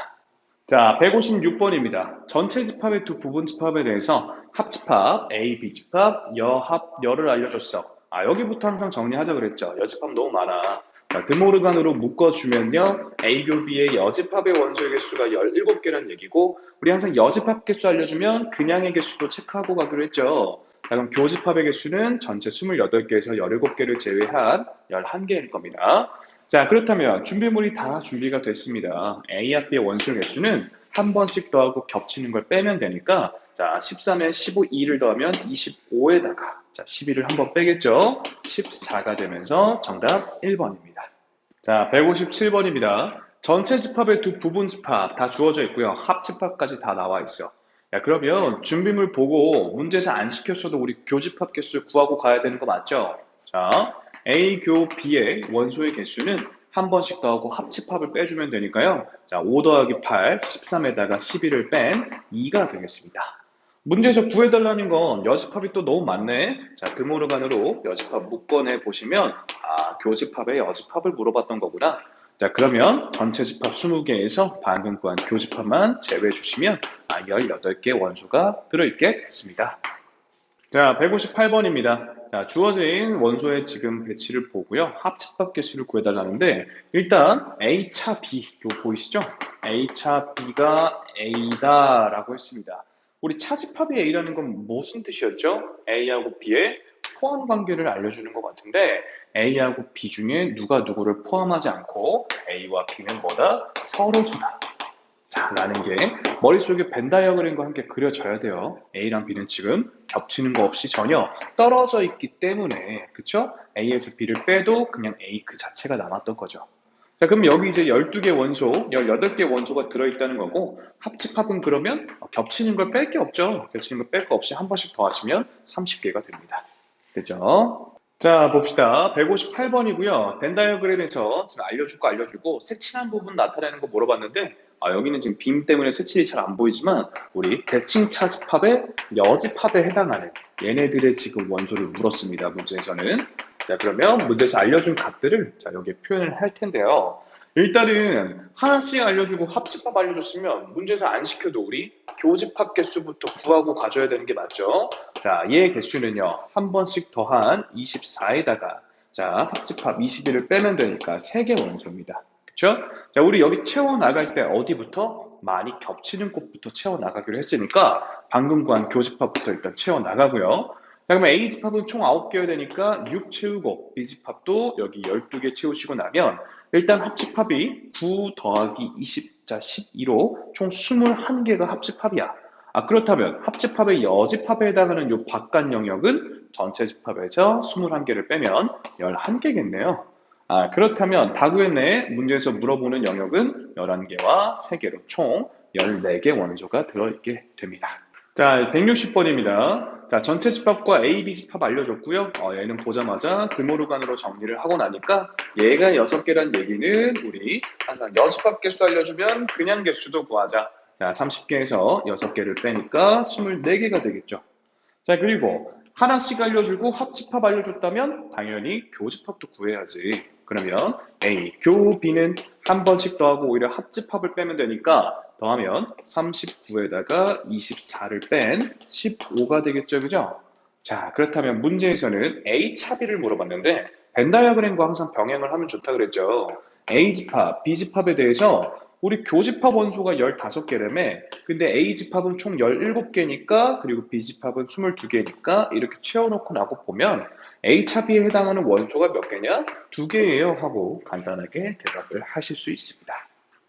자, 156번입니다. 전체 집합의 두 부분 집합에 대해서 합집합, A, B집합, 여합, 여를 알려줬어. 여기부터 항상 정리하자 그랬죠. 여집합 너무 많아. 자, 드모르간으로 묶어주면요. A, 교 B의 여집합의 원소의 개수가 17개란 얘기고, 우리 항상 여집합 개수 알려주면 그냥의 개수도 체크하고 가기로 했죠. 자, 그럼 교집합의 개수는 전체 28개에서 17개를 제외한 11개일 겁니다. 자, 그렇다면 준비물이 다 준비가 됐습니다. A와 B의 원소 개수는 한 번씩 더하고 겹치는 걸 빼면 되니까 자, 13에 2를 더하면 25에다가 자, 11을 한 번 빼겠죠. 14가 되면서 정답 1번입니다. 자, 157번입니다. 전체 집합의 두 부분 집합 다 주어져 있고요. 합집합까지 다 나와 있어. 야, 그러면 준비물 보고 문제에서 안 시켰어도 우리 교집합 개수 구하고 가야 되는 거 맞죠? 자, A 교 B의 원소의 개수는 한 번씩 더하고 합집합을 빼주면 되니까요. 자, 5 더하기 8, 13에다가 11을 뺀 2가 되겠습니다. 문제에서 구해달라는 건 여집합이 또 너무 많네. 자, 드모르간으로 여집합 묶어내 보시면 교집합의 여집합을 물어봤던 거구나. 자, 그러면 전체 집합 20개에서 방금 구한 교집합만 제외해 주시면 18개 원소가 들어있겠습니다. 자, 158번입니다. 자, 주어진 원소의 지금 배치를 보고요. 합집합 개수를 구해달라는데 일단 A차 B, 이거 보이시죠? A차 B가 A다라고 했습니다. 우리 차집합이 A라는 건 무슨 뜻이었죠? A하고 B의 포함 관계를 알려주는 것 같은데 A하고 B 중에 누가 누구를 포함하지 않고 A와 B는 뭐다? 서로수다. 자, 라는 게 머릿속에 벤 다이어그램과 함께 그려져야 돼요. A랑 B는 지금 겹치는 거 없이 전혀 떨어져 있기 때문에 그쵸? A에서 B를 빼도 그냥 A 그 자체가 남았던 거죠. 자, 그럼 여기 이제 12개 원소, 18개 원소가 들어있다는 거고 합집합은 그러면 겹치는 걸 뺄 게 없죠. 겹치는 걸 뺄 거 없이 한 번씩 더 하시면 30개가 됩니다. 됐죠? 자, 봅시다. 158번이고요. 벤 다이어그램에서 지금 알려주고 색칠한 부분 나타내는 거 물어봤는데 여기는 지금 빔 때문에 색칠이 잘 안 보이지만 우리 대칭차집합의 여집합에 해당하는 얘네들의 지금 원소를 물었습니다. 문제에서는. 자, 그러면 문제에서 알려준 값들을 자, 여기에 표현을 할 텐데요. 일단은 하나씩 알려주고 합집합 알려줬으면 문제에서 안 시켜도 우리 교집합 개수부터 구하고 가져야 되는 게 맞죠? 자, 얘 개수는요. 한 번씩 더한 24에다가 자, 합집합 21을 빼면 되니까 3개 원소입니다. 그쵸? 자, 우리 여기 채워나갈 때 어디부터? 많이 겹치는 곳부터 채워나가기로 했으니까 방금 구한 교집합부터 일단 채워나가고요. 자, 그러면 A집합은 총 9개여야 되니까 6 채우고 B집합도 여기 12개 채우시고 나면 일단 합집합이 9 더하기 20, 자 12로 총 21개가 합집합이야. 그렇다면 합집합의 여집합에 해당하는 요 바깥 영역은 전체 집합에서 21개를 빼면 11개겠네요. 그렇다면 다 구했네. 문제에서 물어보는 영역은 11개와 3개로 총 14개 원소가 들어있게 됩니다. 자, 160번입니다. 자, 전체 집합과 A, B 집합 알려줬고요. 얘는 보자마자 드모르간으로 정리를 하고 나니까 얘가 6개란 얘기는 우리 항상 여집합 개수 알려주면 그냥 개수도 구하자. 자, 30개에서 6개를 빼니까 24개가 되겠죠. 자, 그리고 하나씩 알려주고 합집합 알려줬다면 당연히 교집합도 구해야지. 그러면 A, 교, B는 한 번씩 더하고 오히려 합집합을 빼면 되니까 더하면 39에다가 24를 뺀 15가 되겠죠, 그죠? 자, 그렇다면 문제에서는 A 차 B를 물어봤는데 벤 다이어그램과 항상 병행을 하면 좋다 그랬죠. A집합, B집합에 대해서 우리 교집합 원소가 15개라며 근데 A집합은 총 17개니까 그리고 B집합은 22개니까 이렇게 채워놓고 나고 보면 A차 B에 해당하는 원소가 몇 개냐? 2개예요 하고 간단하게 대답을 하실 수 있습니다.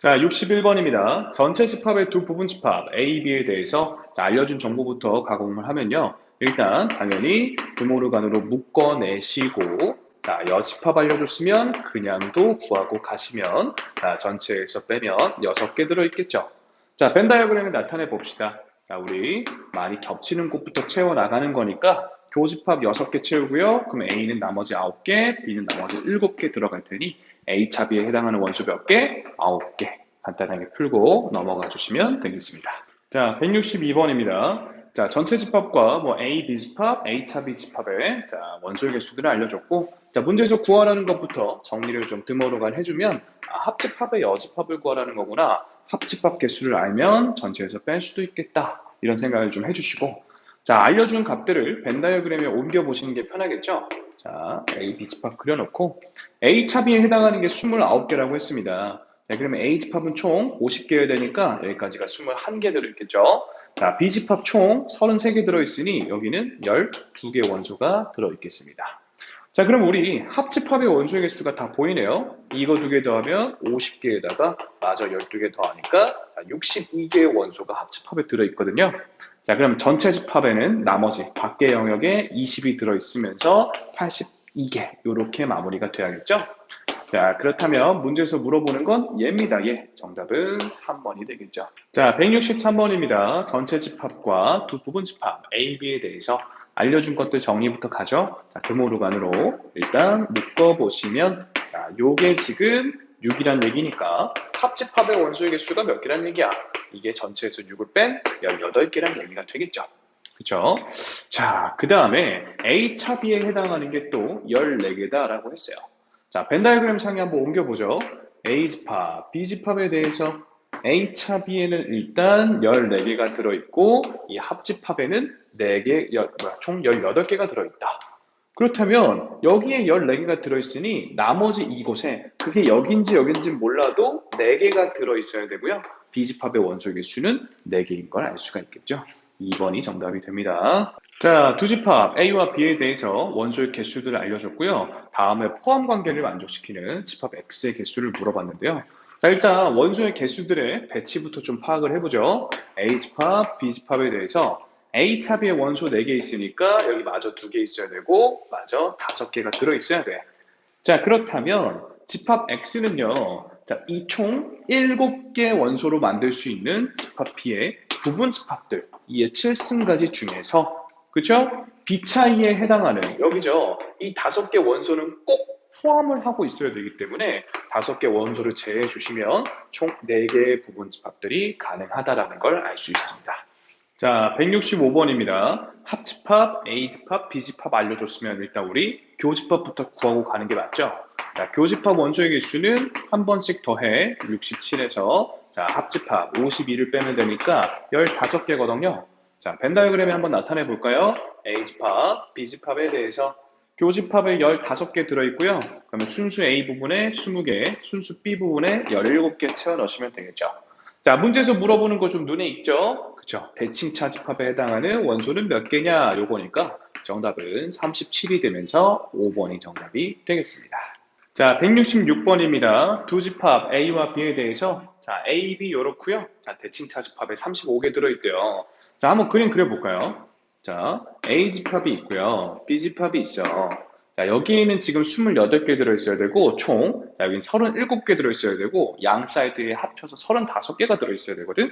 자, 61번입니다. 전체 집합의 두 부분 집합 A, B에 대해서 알려준 정보부터 가공을 하면요. 일단 당연히 드모르간으로 묶어내시고 자, 여집합 알려줬으면 그냥도 구하고 가시면 자, 전체에서 빼면 6개 들어있겠죠. 자, 벤 다이어그램을 나타내 봅시다. 자, 우리 많이 겹치는 곳부터 채워나가는 거니까 교집합 6개 채우고요. 그럼 A는 나머지 9개, B는 나머지 7개 들어갈 테니 A차 B에 해당하는 원소 몇 개? 9개. 간단하게 풀고 넘어가 주시면 되겠습니다. 자, 162번입니다. 자, 전체 집합과 A, B 집합, A차 B 집합의 자, 원소의 개수들을 알려줬고 자, 문제에서 구하라는 것부터 정리를 좀 드모르간 해주면 합집합의 여집합을 구하라는 거구나. 합집합 개수를 알면 전체에서 뺄 수도 있겠다. 이런 생각을 좀 해주시고 자, 알려준 값들을 벤 다이어그램에 옮겨보시는 게 편하겠죠? 자, A, B 집합 그려놓고 A차 B에 해당하는 게 29개라고 했습니다. 자, 그러면 A집합은 총 50개여야 되니까 여기까지가 21개 들어있겠죠? 자, B집합 총 33개 들어있으니 여기는 12개 원소가 들어있겠습니다. 자, 그럼 우리 합집합의 원소의 개수가 다 보이네요. 이거 2개 더하면 50개에다가 마저 12개 더하니까 62개의 원소가 합집합에 들어있거든요. 자, 그럼 전체 집합에는 나머지 밖의 영역에 20이 들어있으면서 82개 이렇게 마무리가 돼야겠죠? 자, 그렇다면 문제에서 물어보는 건 얘입니다. 얘. 정답은 3번이 되겠죠. 자, 163번입니다. 전체 집합과 두 부분 집합 A, B에 대해서 알려준 것들 정리부터 가죠. 자, 드모르간으로 일단 묶어보시면 자, 요게 지금 6이란 얘기니까 합집합의 원소의 개수가 몇 개란 얘기야? 이게 전체에서 6을 뺀 18개란 얘기가 되겠죠. 그쵸? 자, 그 다음에 A차 B에 해당하는 게 또 14개다라고 했어요. 자, 벤 다이어그램 상에 한번 옮겨보죠. A집합, B집합에 대해서 A차 B에는 일단 14개가 들어있고 이 합집합에는 4개, 총 18개가 들어있다. 그렇다면 여기에 14개가 들어있으니 나머지 이곳에 그게 여긴지 여긴지 몰라도 4개가 들어있어야 되고요. B집합의 원소의 개수는 4개인 걸 알 수가 있겠죠. 2번이 정답이 됩니다. 자, 두 집합 A와 B에 대해서 원소의 개수들을 알려줬고요. 다음에 포함 관계를 만족시키는 집합 X의 개수를 물어봤는데요. 자, 일단 원소의 개수들의 배치부터 좀 파악을 해보죠. A집합, B집합에 대해서 A차비에 원소 4개 있으니까 여기 마저 2개 있어야 되고 마저 5개가 들어있어야 돼. 자, 그렇다면 집합 X는요. 자, 이 총 7개 원소로 만들 수 있는 집합 B의 부분 집합들, 이의 7승가지 중에서 그죠? B차이에 해당하는 여기죠. 이 5개 원소는 꼭 포함을 하고 있어야 되기 때문에 5개 원소를 제외해 주시면 총 4개의 부분 집합들이 가능하다라는 걸 알 수 있습니다. 자, 165번입니다. 합집합, A집합, B집합 알려줬으면 일단 우리 교집합부터 구하고 가는 게 맞죠? 자, 교집합 원소의 개수는 한 번씩 더해 67에서 자, 합집합 52를 빼면 되니까 15개거든요. 자, 벤 다이어그램에 한번 나타내 볼까요? A집합, B집합에 대해서 교집합에 15개 들어있고요. 그러면 순수 A 부분에 20개, 순수 B 부분에 17개 채워 넣으시면 되겠죠. 자, 문제에서 물어보는 거 좀 눈에 익죠? 그쵸? 대칭차 집합에 해당하는 원소는 몇 개냐? 요거니까 정답은 37이 되면서 5번이 정답이 되겠습니다. 자, 166번입니다. 두 집합 A와 B에 대해서 자, A, B 요렇고요. 자, 대칭차 집합에 35개 들어있대요. 자, 한번 그림 그려볼까요? 자, A 집합이 있고요. B 집합이 있어. 자, 여기에는 지금 28개 들어있어야 되고, 총, 자, 여기는 37개 들어있어야 되고, 양 사이드에 합쳐서 35개가 들어있어야 되거든?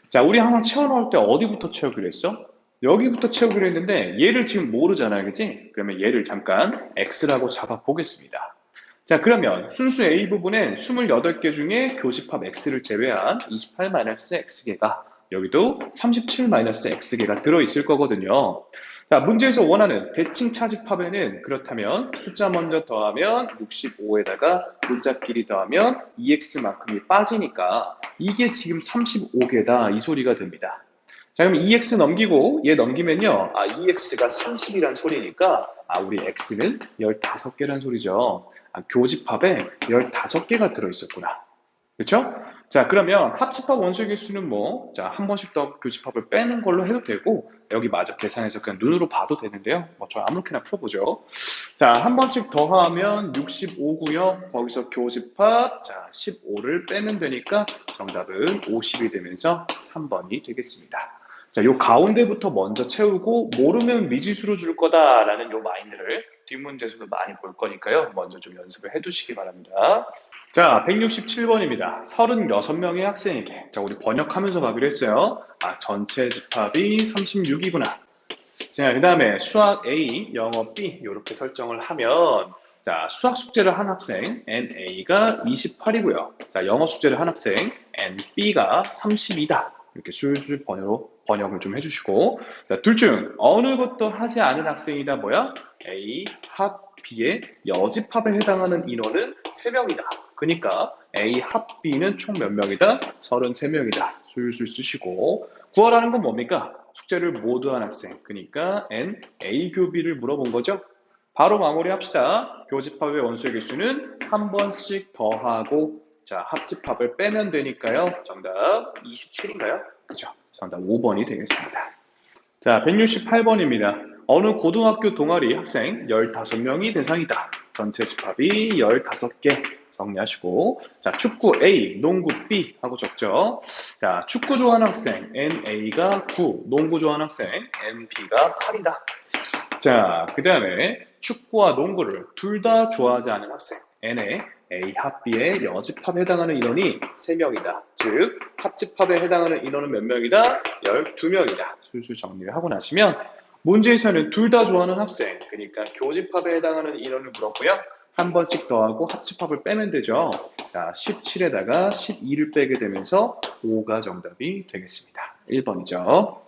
자, 우리 항상 채워 넣을 때 어디부터 채우기로 했어? 여기부터 채우기로 했는데, 얘를 지금 모르잖아요, 그지? 그러면 얘를 잠깐 X라고 잡아 보겠습니다. 자, 그러면 순수 A 부분엔 28개 중에 교집합 X를 제외한 28-X개가, 여기도 37-X개가 들어있을 거거든요. 자, 문제에서 원하는 대칭 차집합에는 그렇다면 숫자 먼저 더하면 65에다가 문자끼리 더하면 EX만큼이 빠지니까 이게 지금 35개다 이 소리가 됩니다. 자, 그럼 EX 넘기고 얘 넘기면요. 아, EX가 30이란 소리니까 아, 우리 X는 15개란 소리죠. 아, 교집합에 15개가 들어있었구나. 그렇죠? 자, 그러면 합집합 원소의 개수는 뭐, 자, 한 번씩 더 교집합을 빼는 걸로 해도 되고, 여기 마저 계산해서 그냥 눈으로 봐도 되는데요. 뭐, 저 아무렇게나 풀어보죠. 자, 한 번씩 더하면 65고요. 거기서 교집합, 자, 15를 빼면 되니까 정답은 50이 되면서 3번이 되겠습니다. 자, 요 가운데부터 먼저 채우고, 모르면 미지수로 줄 거다라는 요 마인드를 뒷문제에서도 많이 볼 거니까요. 먼저 좀 연습을 해두시기 바랍니다. 자, 167번입니다. 36명의 학생에게. 자, 우리 번역하면서 가기로 했어요. 아, 전체 집합이 36이구나. 자, 그 다음에 수학 A, 영어 B, 이렇게 설정을 하면, 자, 수학 숙제를 한 학생, NA가 28이고요. 자, 영어 숙제를 한 학생, NB가 32다. 이렇게 술술 번역을 좀 해주시고, 자, 둘 중 어느 것도 하지 않은 학생이다 뭐야? A, 합 B의 여집합에 해당하는 인원은 3명이다. 그러니까 A 합 B는 총 몇 명이다? 33명이다. 술술 쓰시고 구하라는 건 뭡니까? 숙제를 모두 한 학생. 그러니까 N, A 교비를 물어본 거죠. 바로 마무리합시다. 교집합의 원소의 개수는 한 번씩 더하고 자 합집합을 빼면 되니까요. 정답 27인가요? 그죠? 정답 5번이 되겠습니다. 자, 168번입니다. 어느 고등학교 동아리 학생 15명이 대상이다. 전체 집합이 15개 정리하시고 자, 축구 A, 농구 B 하고 적죠. 자, 축구 좋아하는 학생 NA가 9, 농구 좋아하는 학생 NB가 8이다. 자, 그 다음에 축구와 농구를 둘 다 좋아하지 않은 학생 N의 A 합 B의 여집합에 해당하는 인원이 3명이다. 즉 합집합에 해당하는 인원은 몇 명이다? 12명이다. 술술 정리를 하고 나시면 문제에서는 둘 다 좋아하는 학생 그러니까 교집합에 해당하는 인원을 물었고요. 한 번씩 더하고 합집합을 빼면 되죠. 자, 17에다가 12를 빼게 되면서 5가 정답이 되겠습니다. 1번이죠.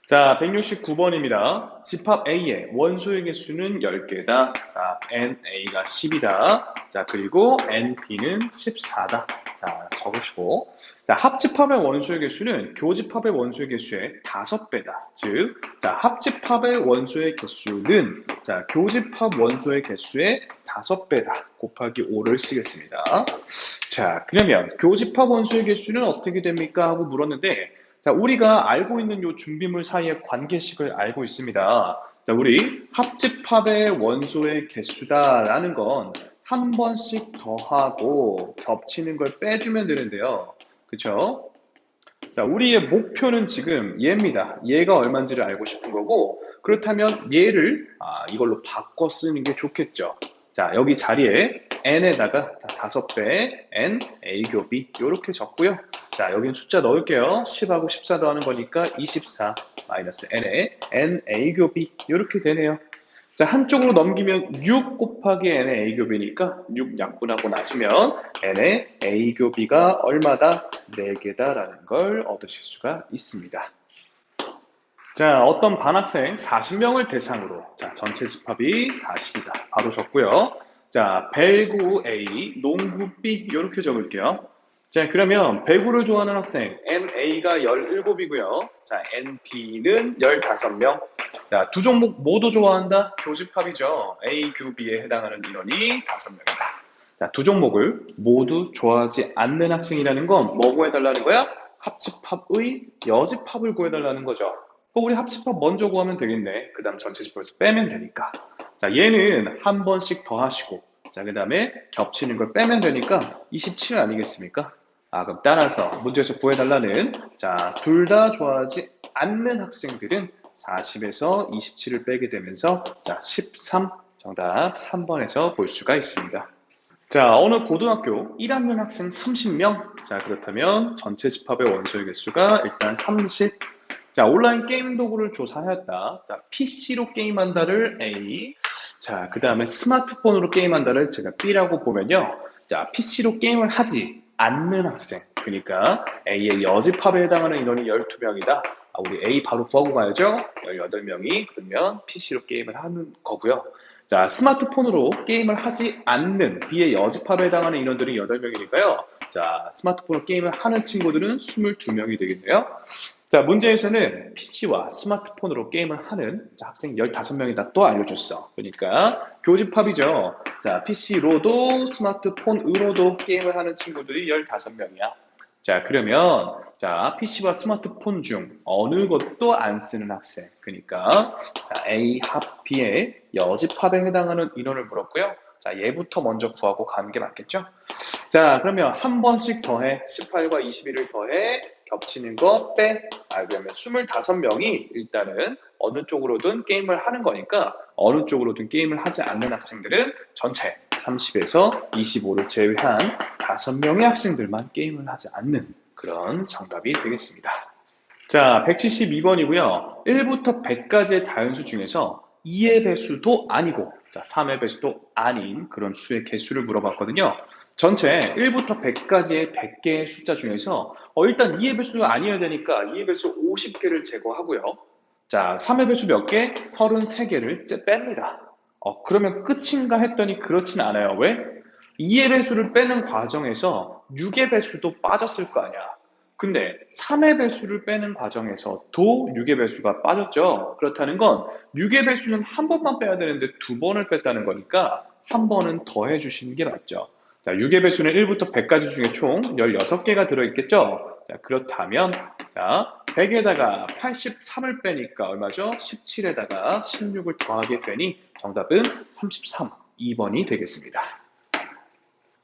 자, 169번입니다. 집합 A의 원소의 개수는 10개다. 자, NA가 10이다. 자, 그리고 NB는 14다. 자, 적으시고. 자, 합집합의 원소의 개수는 교집합의 원소의 개수의 5배다. 즉, 자, 합집합의 원소의 개수는 자, 교집합 원소의 개수의 5배다. 곱하기 5를 쓰겠습니다. 자, 그러면 교집합 원소의 개수는 어떻게 됩니까? 하고 물었는데 자, 우리가 알고 있는 요 준비물 사이의 관계식을 알고 있습니다. 자, 우리 합집합의 원소의 개수다라는 건 한 번씩 더하고 겹치는 걸 빼주면 되는데요. 그쵸? 자, 우리의 목표는 지금 얘입니다. 얘가 얼마인지를 알고 싶은 거고, 그렇다면 얘를 이걸로 바꿔 쓰는 게 좋겠죠. 자, 여기 자리에 n에다가 5배 n a 곱이 이렇게 적고요. 자, 여기는 숫자 넣을게요. 10하고 14 더하는 거니까 24 마이너스 n에 n a 곱이 이렇게 되네요. 자, 한쪽으로 넘기면 6 곱하기 n의 a교비니까 6 약분하고 나시면 n의 a교비가 얼마다? 4개다라는 걸 얻으실 수가 있습니다. 자, 어떤 반학생 40명을 대상으로 자, 전체 집합이 40이다. 바로 적고요. 자, 배구 A, 농구 B 이렇게 적을게요. 자, 그러면 배구를 좋아하는 학생 NA가 17이고요. 자, NB는 15명. 자, 두 종목 모두 좋아한다? 교집합이죠. A, Q, B에 해당하는 인원이 5명이다. 자, 두 종목을 모두 좋아하지 않는 학생이라는 건 뭐 구해달라는 거야? 합집합의 여집합을 구해달라는 거죠. 우리 합집합 먼저 구하면 되겠네. 그 다음 전체 집합에서 빼면 되니까. 자, 얘는 한 번씩 더 하시고, 자, 그 다음에 겹치는 걸 빼면 되니까 27 아니겠습니까? 그럼 따라서 문제에서 구해달라는, 자, 둘 다 좋아하지 않는 학생들은 40에서 27을 빼게 되면서, 자, 13, 정답 3번에서 볼 수가 있습니다. 자, 어느 고등학교 1학년 학생 30명. 자, 그렇다면 전체 집합의 원소의 개수가 일단 30. 자, 온라인 게임 도구를 조사하였다. 자, PC로 게임한다를 A. 자, 그 다음에 스마트폰으로 게임한다를 제가 B라고 보면요. 자, PC로 게임을 하지 않는 학생. 그러니까 A의 여집합에 해당하는 인원이 12명이다. 우리 A 바로 구하고 가야죠. 18명이 그러면 PC로 게임을 하는 거고요. 자, 스마트폰으로 게임을 하지 않는 B의 여집합에 해당하는 인원들이 8명이니까요. 자, 스마트폰으로 게임을 하는 친구들은 22명이 되겠네요. 자, 문제에서는 PC와 스마트폰으로 게임을 하는 학생 15명이다 또 알려줬어. 그러니까 교집합이죠. 자, PC로도 스마트폰으로도 게임을 하는 친구들이 15명이야. 자, 그러면 자, PC와 스마트폰 중 어느 것도 안 쓰는 학생. 그러니까 자, A 합 B의 여집합에 해당하는 인원을 물었고요. 자, 얘부터 먼저 구하고 가는 게 맞겠죠? 자, 그러면 한 번씩 더해. 18과 21을 더해. 겹치는 거 빼. 그러면 25명이 일단은 어느 쪽으로든 게임을 하는 거니까 어느 쪽으로든 게임을 하지 않는 학생들은 전체 30에서 25를 제외한 5명의 학생들만 게임을 하지 않는 그런 정답이 되겠습니다. 자, 172번이고요. 1부터 100까지의 자연수 중에서 2의 배수도 아니고 자, 3의 배수도 아닌 그런 수의 개수를 물어봤거든요. 전체 1부터 100까지의 100개의 숫자 중에서 일단 2의 배수가 아니어야 되니까 2의 배수 50개를 제거하고요. 자, 3의 배수 몇 개? 33개를 뺍니다. 그러면 끝인가 했더니 그렇진 않아요. 왜? 2의 배수를 빼는 과정에서 6의 배수도 빠졌을 거 아니야. 근데 3의 배수를 빼는 과정에서도 6의 배수가 빠졌죠. 그렇다는 건 6의 배수는 한 번만 빼야 되는데 두 번을 뺐다는 거니까 한 번은 더 해주시는 게 맞죠. 자, 6의 배수는 1부터 100까지 중에 총 16개가 들어있겠죠? 자, 그렇다면, 자, 100에다가 83을 빼니까 얼마죠? 17에다가 16을 더하게 되니 정답은 33, 2번이 되겠습니다.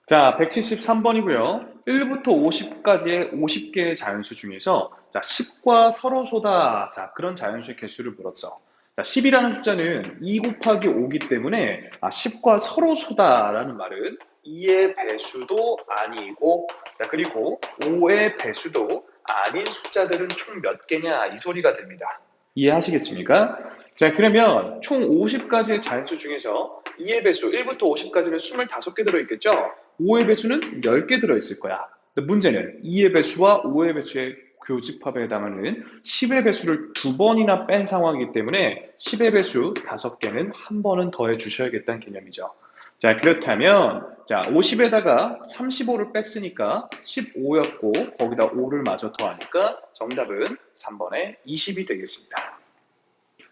자, 173번이고요. 1부터 50까지의 50개의 자연수 중에서 자, 10과 서로소다. 자, 그런 자연수의 개수를 물었어. 자, 10이라는 숫자는 2 곱하기 5기 때문에 10과 서로소다라는 말은 2의 배수도 아니고 자, 그리고 5의 배수도 아닌 숫자들은 총 몇 개냐 이 소리가 됩니다. 이해하시겠습니까? 자, 그러면 총 50가지의 자연수 중에서 2의 배수 1부터 50까지면 25개 들어있겠죠? 5의 배수는 10개 들어있을 거야. 근데 문제는 2의 배수와 5의 배수의 교집합에 해당하는 10의 배수를 2번이나 뺀 상황이기 때문에 10의 배수 5개는 한 번은 더해 주셔야겠다는 개념이죠. 자, 그렇다면 자, 50에다가 35를 뺐으니까 15였고 거기다 5를 마저 더하니까 정답은 3번에 20이 되겠습니다.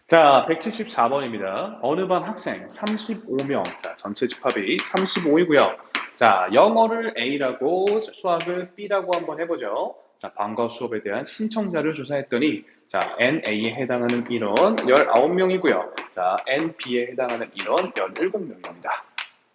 자, 174번입니다. 어느 반 학생 35명. 자, 전체 집합이 35이고요. 자, 영어를 A라고 수학을 B라고 한번 해보죠. 자, 방과 후 수업에 대한 신청자를 조사했더니 자, NA에 해당하는 인원 19명이고요. 자, NB에 해당하는 인원 17명입니다.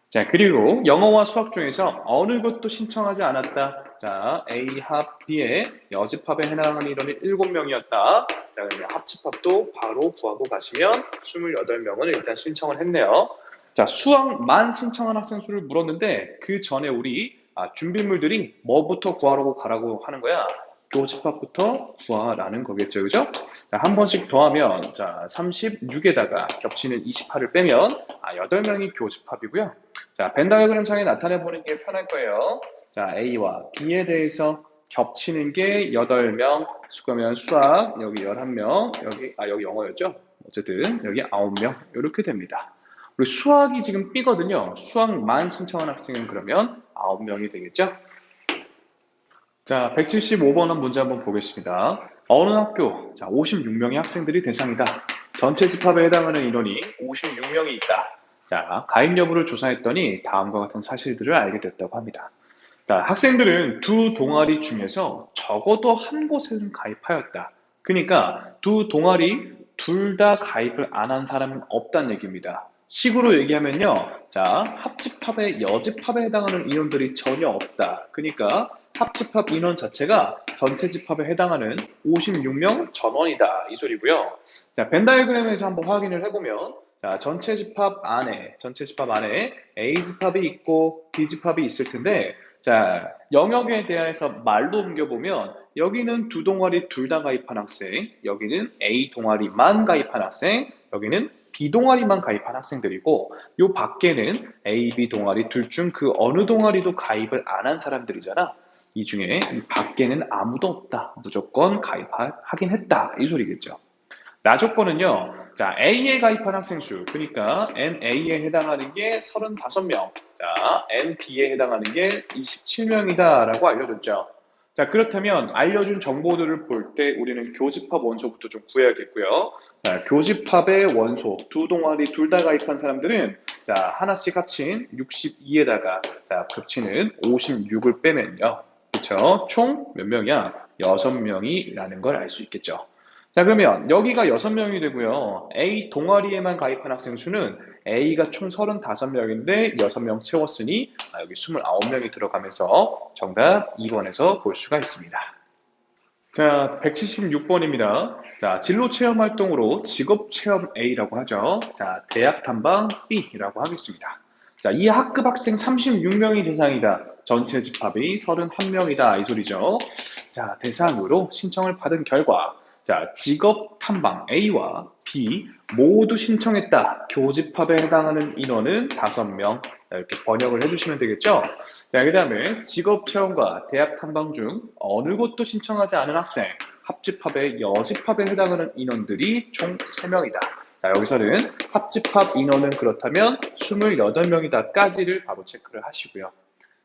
자, 그리고 영어와 수학 중에서 어느 것도 신청하지 않았다. 자, A 합 B의 여집합에 해당하는 인원이 7명이었다. 자, 그러면 합집합도 바로 구하고 가시면 28명을 일단 신청을 했네요. 자, 수학만 신청한 학생 수를 물었는데 그 전에 우리 준비물들이 뭐부터 구하라고 가라고 하는 거야? 교집합부터 구하라는 거겠죠, 그죠? 자, 한 번씩 더하면 자, 36에다가 겹치는 28을 빼면 8명이 교집합이고요. 자, 벤 다이어그램 창에 나타내 보는 게 편할 거예요. 자, A와 B에 대해서 겹치는 게 8명, 그러면 수학 여기 11명, 여기 영어였죠? 어쨌든 여기 9명 이렇게 됩니다. 우리 수학이 지금 B거든요. 수학만 신청한 학생은 그러면 9명이 되겠죠? 자, 175번 문제 한번 보겠습니다. 어느 학교, 자, 56명의 학생들이 대상이다. 전체 집합에 해당하는 인원이 56명이 있다. 자, 가입 여부를 조사했더니 다음과 같은 사실들을 알게 됐다고 합니다. 자, 학생들은 두 동아리 중에서 적어도 한 곳에는 가입하였다. 그러니까 두 동아리 둘 다 가입을 안 한 사람은 없다는 얘기입니다. 식으로 얘기하면요. 자, 합집합에 여집합에 해당하는 인원들이 전혀 없다. 그러니까 합집합 인원 자체가 전체 집합에 해당하는 56명 전원이다. 이 소리고요. 자, 벤 다이어그램에서 한번 확인을 해보면 자, 전체 집합 안에 A 집합이 있고 B 집합이 있을 텐데 자, 영역에 대해서 말로 옮겨보면 여기는 두 동아리 둘 다 가입한 학생, 여기는 A 동아리만 가입한 학생, 여기는 B 동아리만 가입한 학생들이고 요 밖에는 A, B 동아리 둘 중 그 어느 동아리도 가입을 안 한 사람들이잖아. 이 중에 이 밖에는 아무도 없다. 무조건 가입하긴 했다. 이 소리겠죠. 나 조건은요. 자, A에 가입한 학생 수. 그러니까 NA에 해당하는 게 35명. 자, NB에 해당하는 게 27명이다. 라고 알려줬죠. 자, 그렇다면 알려준 정보들을 볼 때 우리는 교집합 원소부터 좀 구해야겠고요. 자, 교집합의 원소, 두 동아리 둘 다 가입한 사람들은 자, 하나씩 합친 62에다가 자, 겹치는 56을 빼면요. 그쵸? 총 몇 명이야? 6명이라는 걸 알 수 있겠죠. 자, 그러면 여기가 6명이 되고요. A 동아리에만 가입한 학생 수는 A가 총 35명인데 6명 채웠으니 여기 29명이 들어가면서 정답 2번에서 볼 수가 있습니다. 자, 176번입니다. 자, 진로 체험 활동으로 직업 체험 A라고 하죠. 자, 대학 탐방 B라고 하겠습니다. 자, 이 학급 학생 36명이 대상이다. 전체 집합이 31명이다. 이 소리죠. 자, 대상으로 신청을 받은 결과 자, 직업 탐방 A와 B 모두 신청했다. 교집합에 해당하는 인원은 5명. 이렇게 번역을 해주시면 되겠죠? 자, 그 다음에 직업 체험과 대학 탐방 중 어느 곳도 신청하지 않은 학생, 합집합에 여집합에 해당하는 인원들이 총 3명이다. 자, 여기서는 합집합 인원은 그렇다면 28명이다까지를 바로 체크를 하시고요.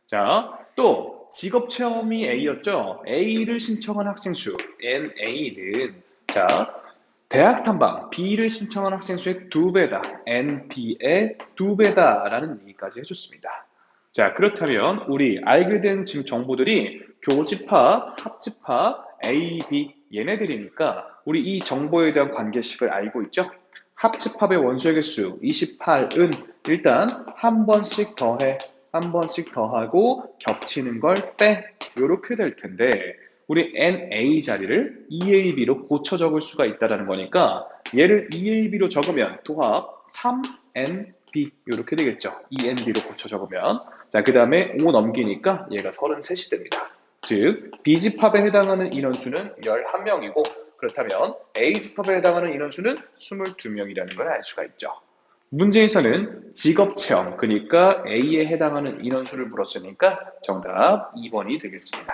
자, 또 직업 체험이 A였죠. A를 신청한 학생 수 NA는 자, 대학 탐방 B를 신청한 학생 수의 2배다. NB의 2배다라는 얘기까지 해줬습니다. 자, 그렇다면 우리 알게 된 지금 정보들이 교집합, 합집합, A, B 얘네들이니까 우리 이 정보에 대한 관계식을 알고 있죠? 합집합의 원소의 개수 28은 일단 한 번씩 더해 한 번씩 더하고 겹치는 걸 빼. 이렇게 될 텐데 우리 NA 자리를 EAB로 고쳐 적을 수가 있다는 거니까 얘를 EAB로 적으면 도합 3NB 이렇게 되겠죠. ENB로 고쳐 적으면 자, 그 다음에 5 넘기니까 얘가 33이 됩니다. 즉 B집합에 해당하는 인원수는 11명이고 그렇다면 A집합에 해당하는 인원수는 22명이라는 걸 알 수가 있죠. 문제에서는 직업체험, 그러니까 A에 해당하는 인원수를 물었으니까 정답 2번이 되겠습니다.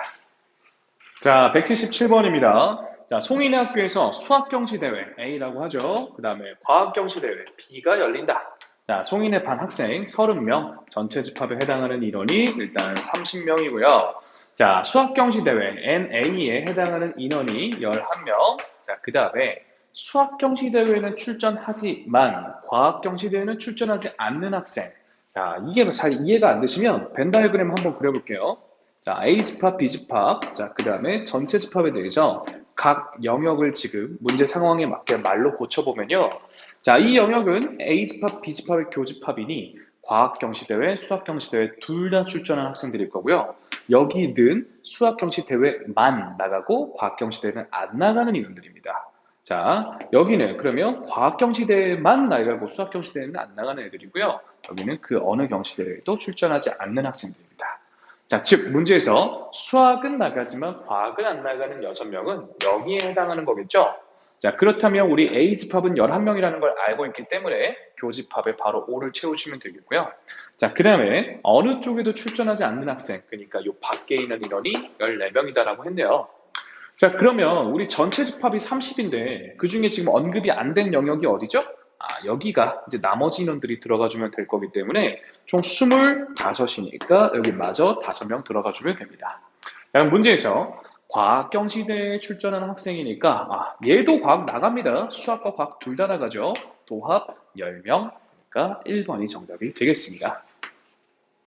자, 177번입니다. 자, 송인의 학교에서 수학경시대회 A라고 하죠. 그 다음에 과학경시대회 B가 열린다. 자, 송인의 반 학생 30명, 전체 집합에 해당하는 인원이 일단 30명이고요. 자, 수학경시대회 NA에 해당하는 인원이 11명. 자, 그 다음에 수학경시대회는 출전하지만 과학경시대회는 출전하지 않는 학생. 자, 이게 잘 이해가 안 되시면 벤 다이어그램 한번 그려볼게요. 자, A 집합, B 집합, 자, 그 다음에 전체 집합에 대해서 각 영역을 지금 문제 상황에 맞게 말로 고쳐보면요. 자, 이 영역은 A 집합, B 집합의 교집합이니 과학 경시대회, 수학 경시대회 둘 다 출전한 학생들일 거고요. 여기는 수학 경시대회만 나가고 과학 경시대회는 안 나가는 인원들입니다. 자, 여기는 그러면 과학 경시대회만 나가고 수학 경시대회는 안 나가는 애들이고요. 여기는 그 어느 경시대회에도 출전하지 않는 학생들입니다. 자, 즉 문제에서 수학은 나가지만 과학은 안 나가는 6명은 여기에 해당하는 거겠죠? 자, 그렇다면 우리 A 집합은 11명이라는 걸 알고 있기 때문에 교집합에 바로 O를 채우시면 되겠고요. 자, 그 다음에 어느 쪽에도 출전하지 않는 학생, 그러니까 이 밖에 있는 인원이 14명이다라고 했네요. 자, 그러면 우리 전체 집합이 30인데 그 중에 지금 언급이 안 된 영역이 어디죠? 여기가 이제 나머지 인원들이 들어가 주면 될 거기 때문에 총 25이니까 여기 마저 5명 들어가 주면 됩니다. 자, 그럼 문제에서 과학 경시대에 출전하는 학생이니까 얘도 과학 나갑니다. 수학과 과학 둘 다 나가죠. 도합 10명, 그러니까 1번이 정답이 되겠습니다.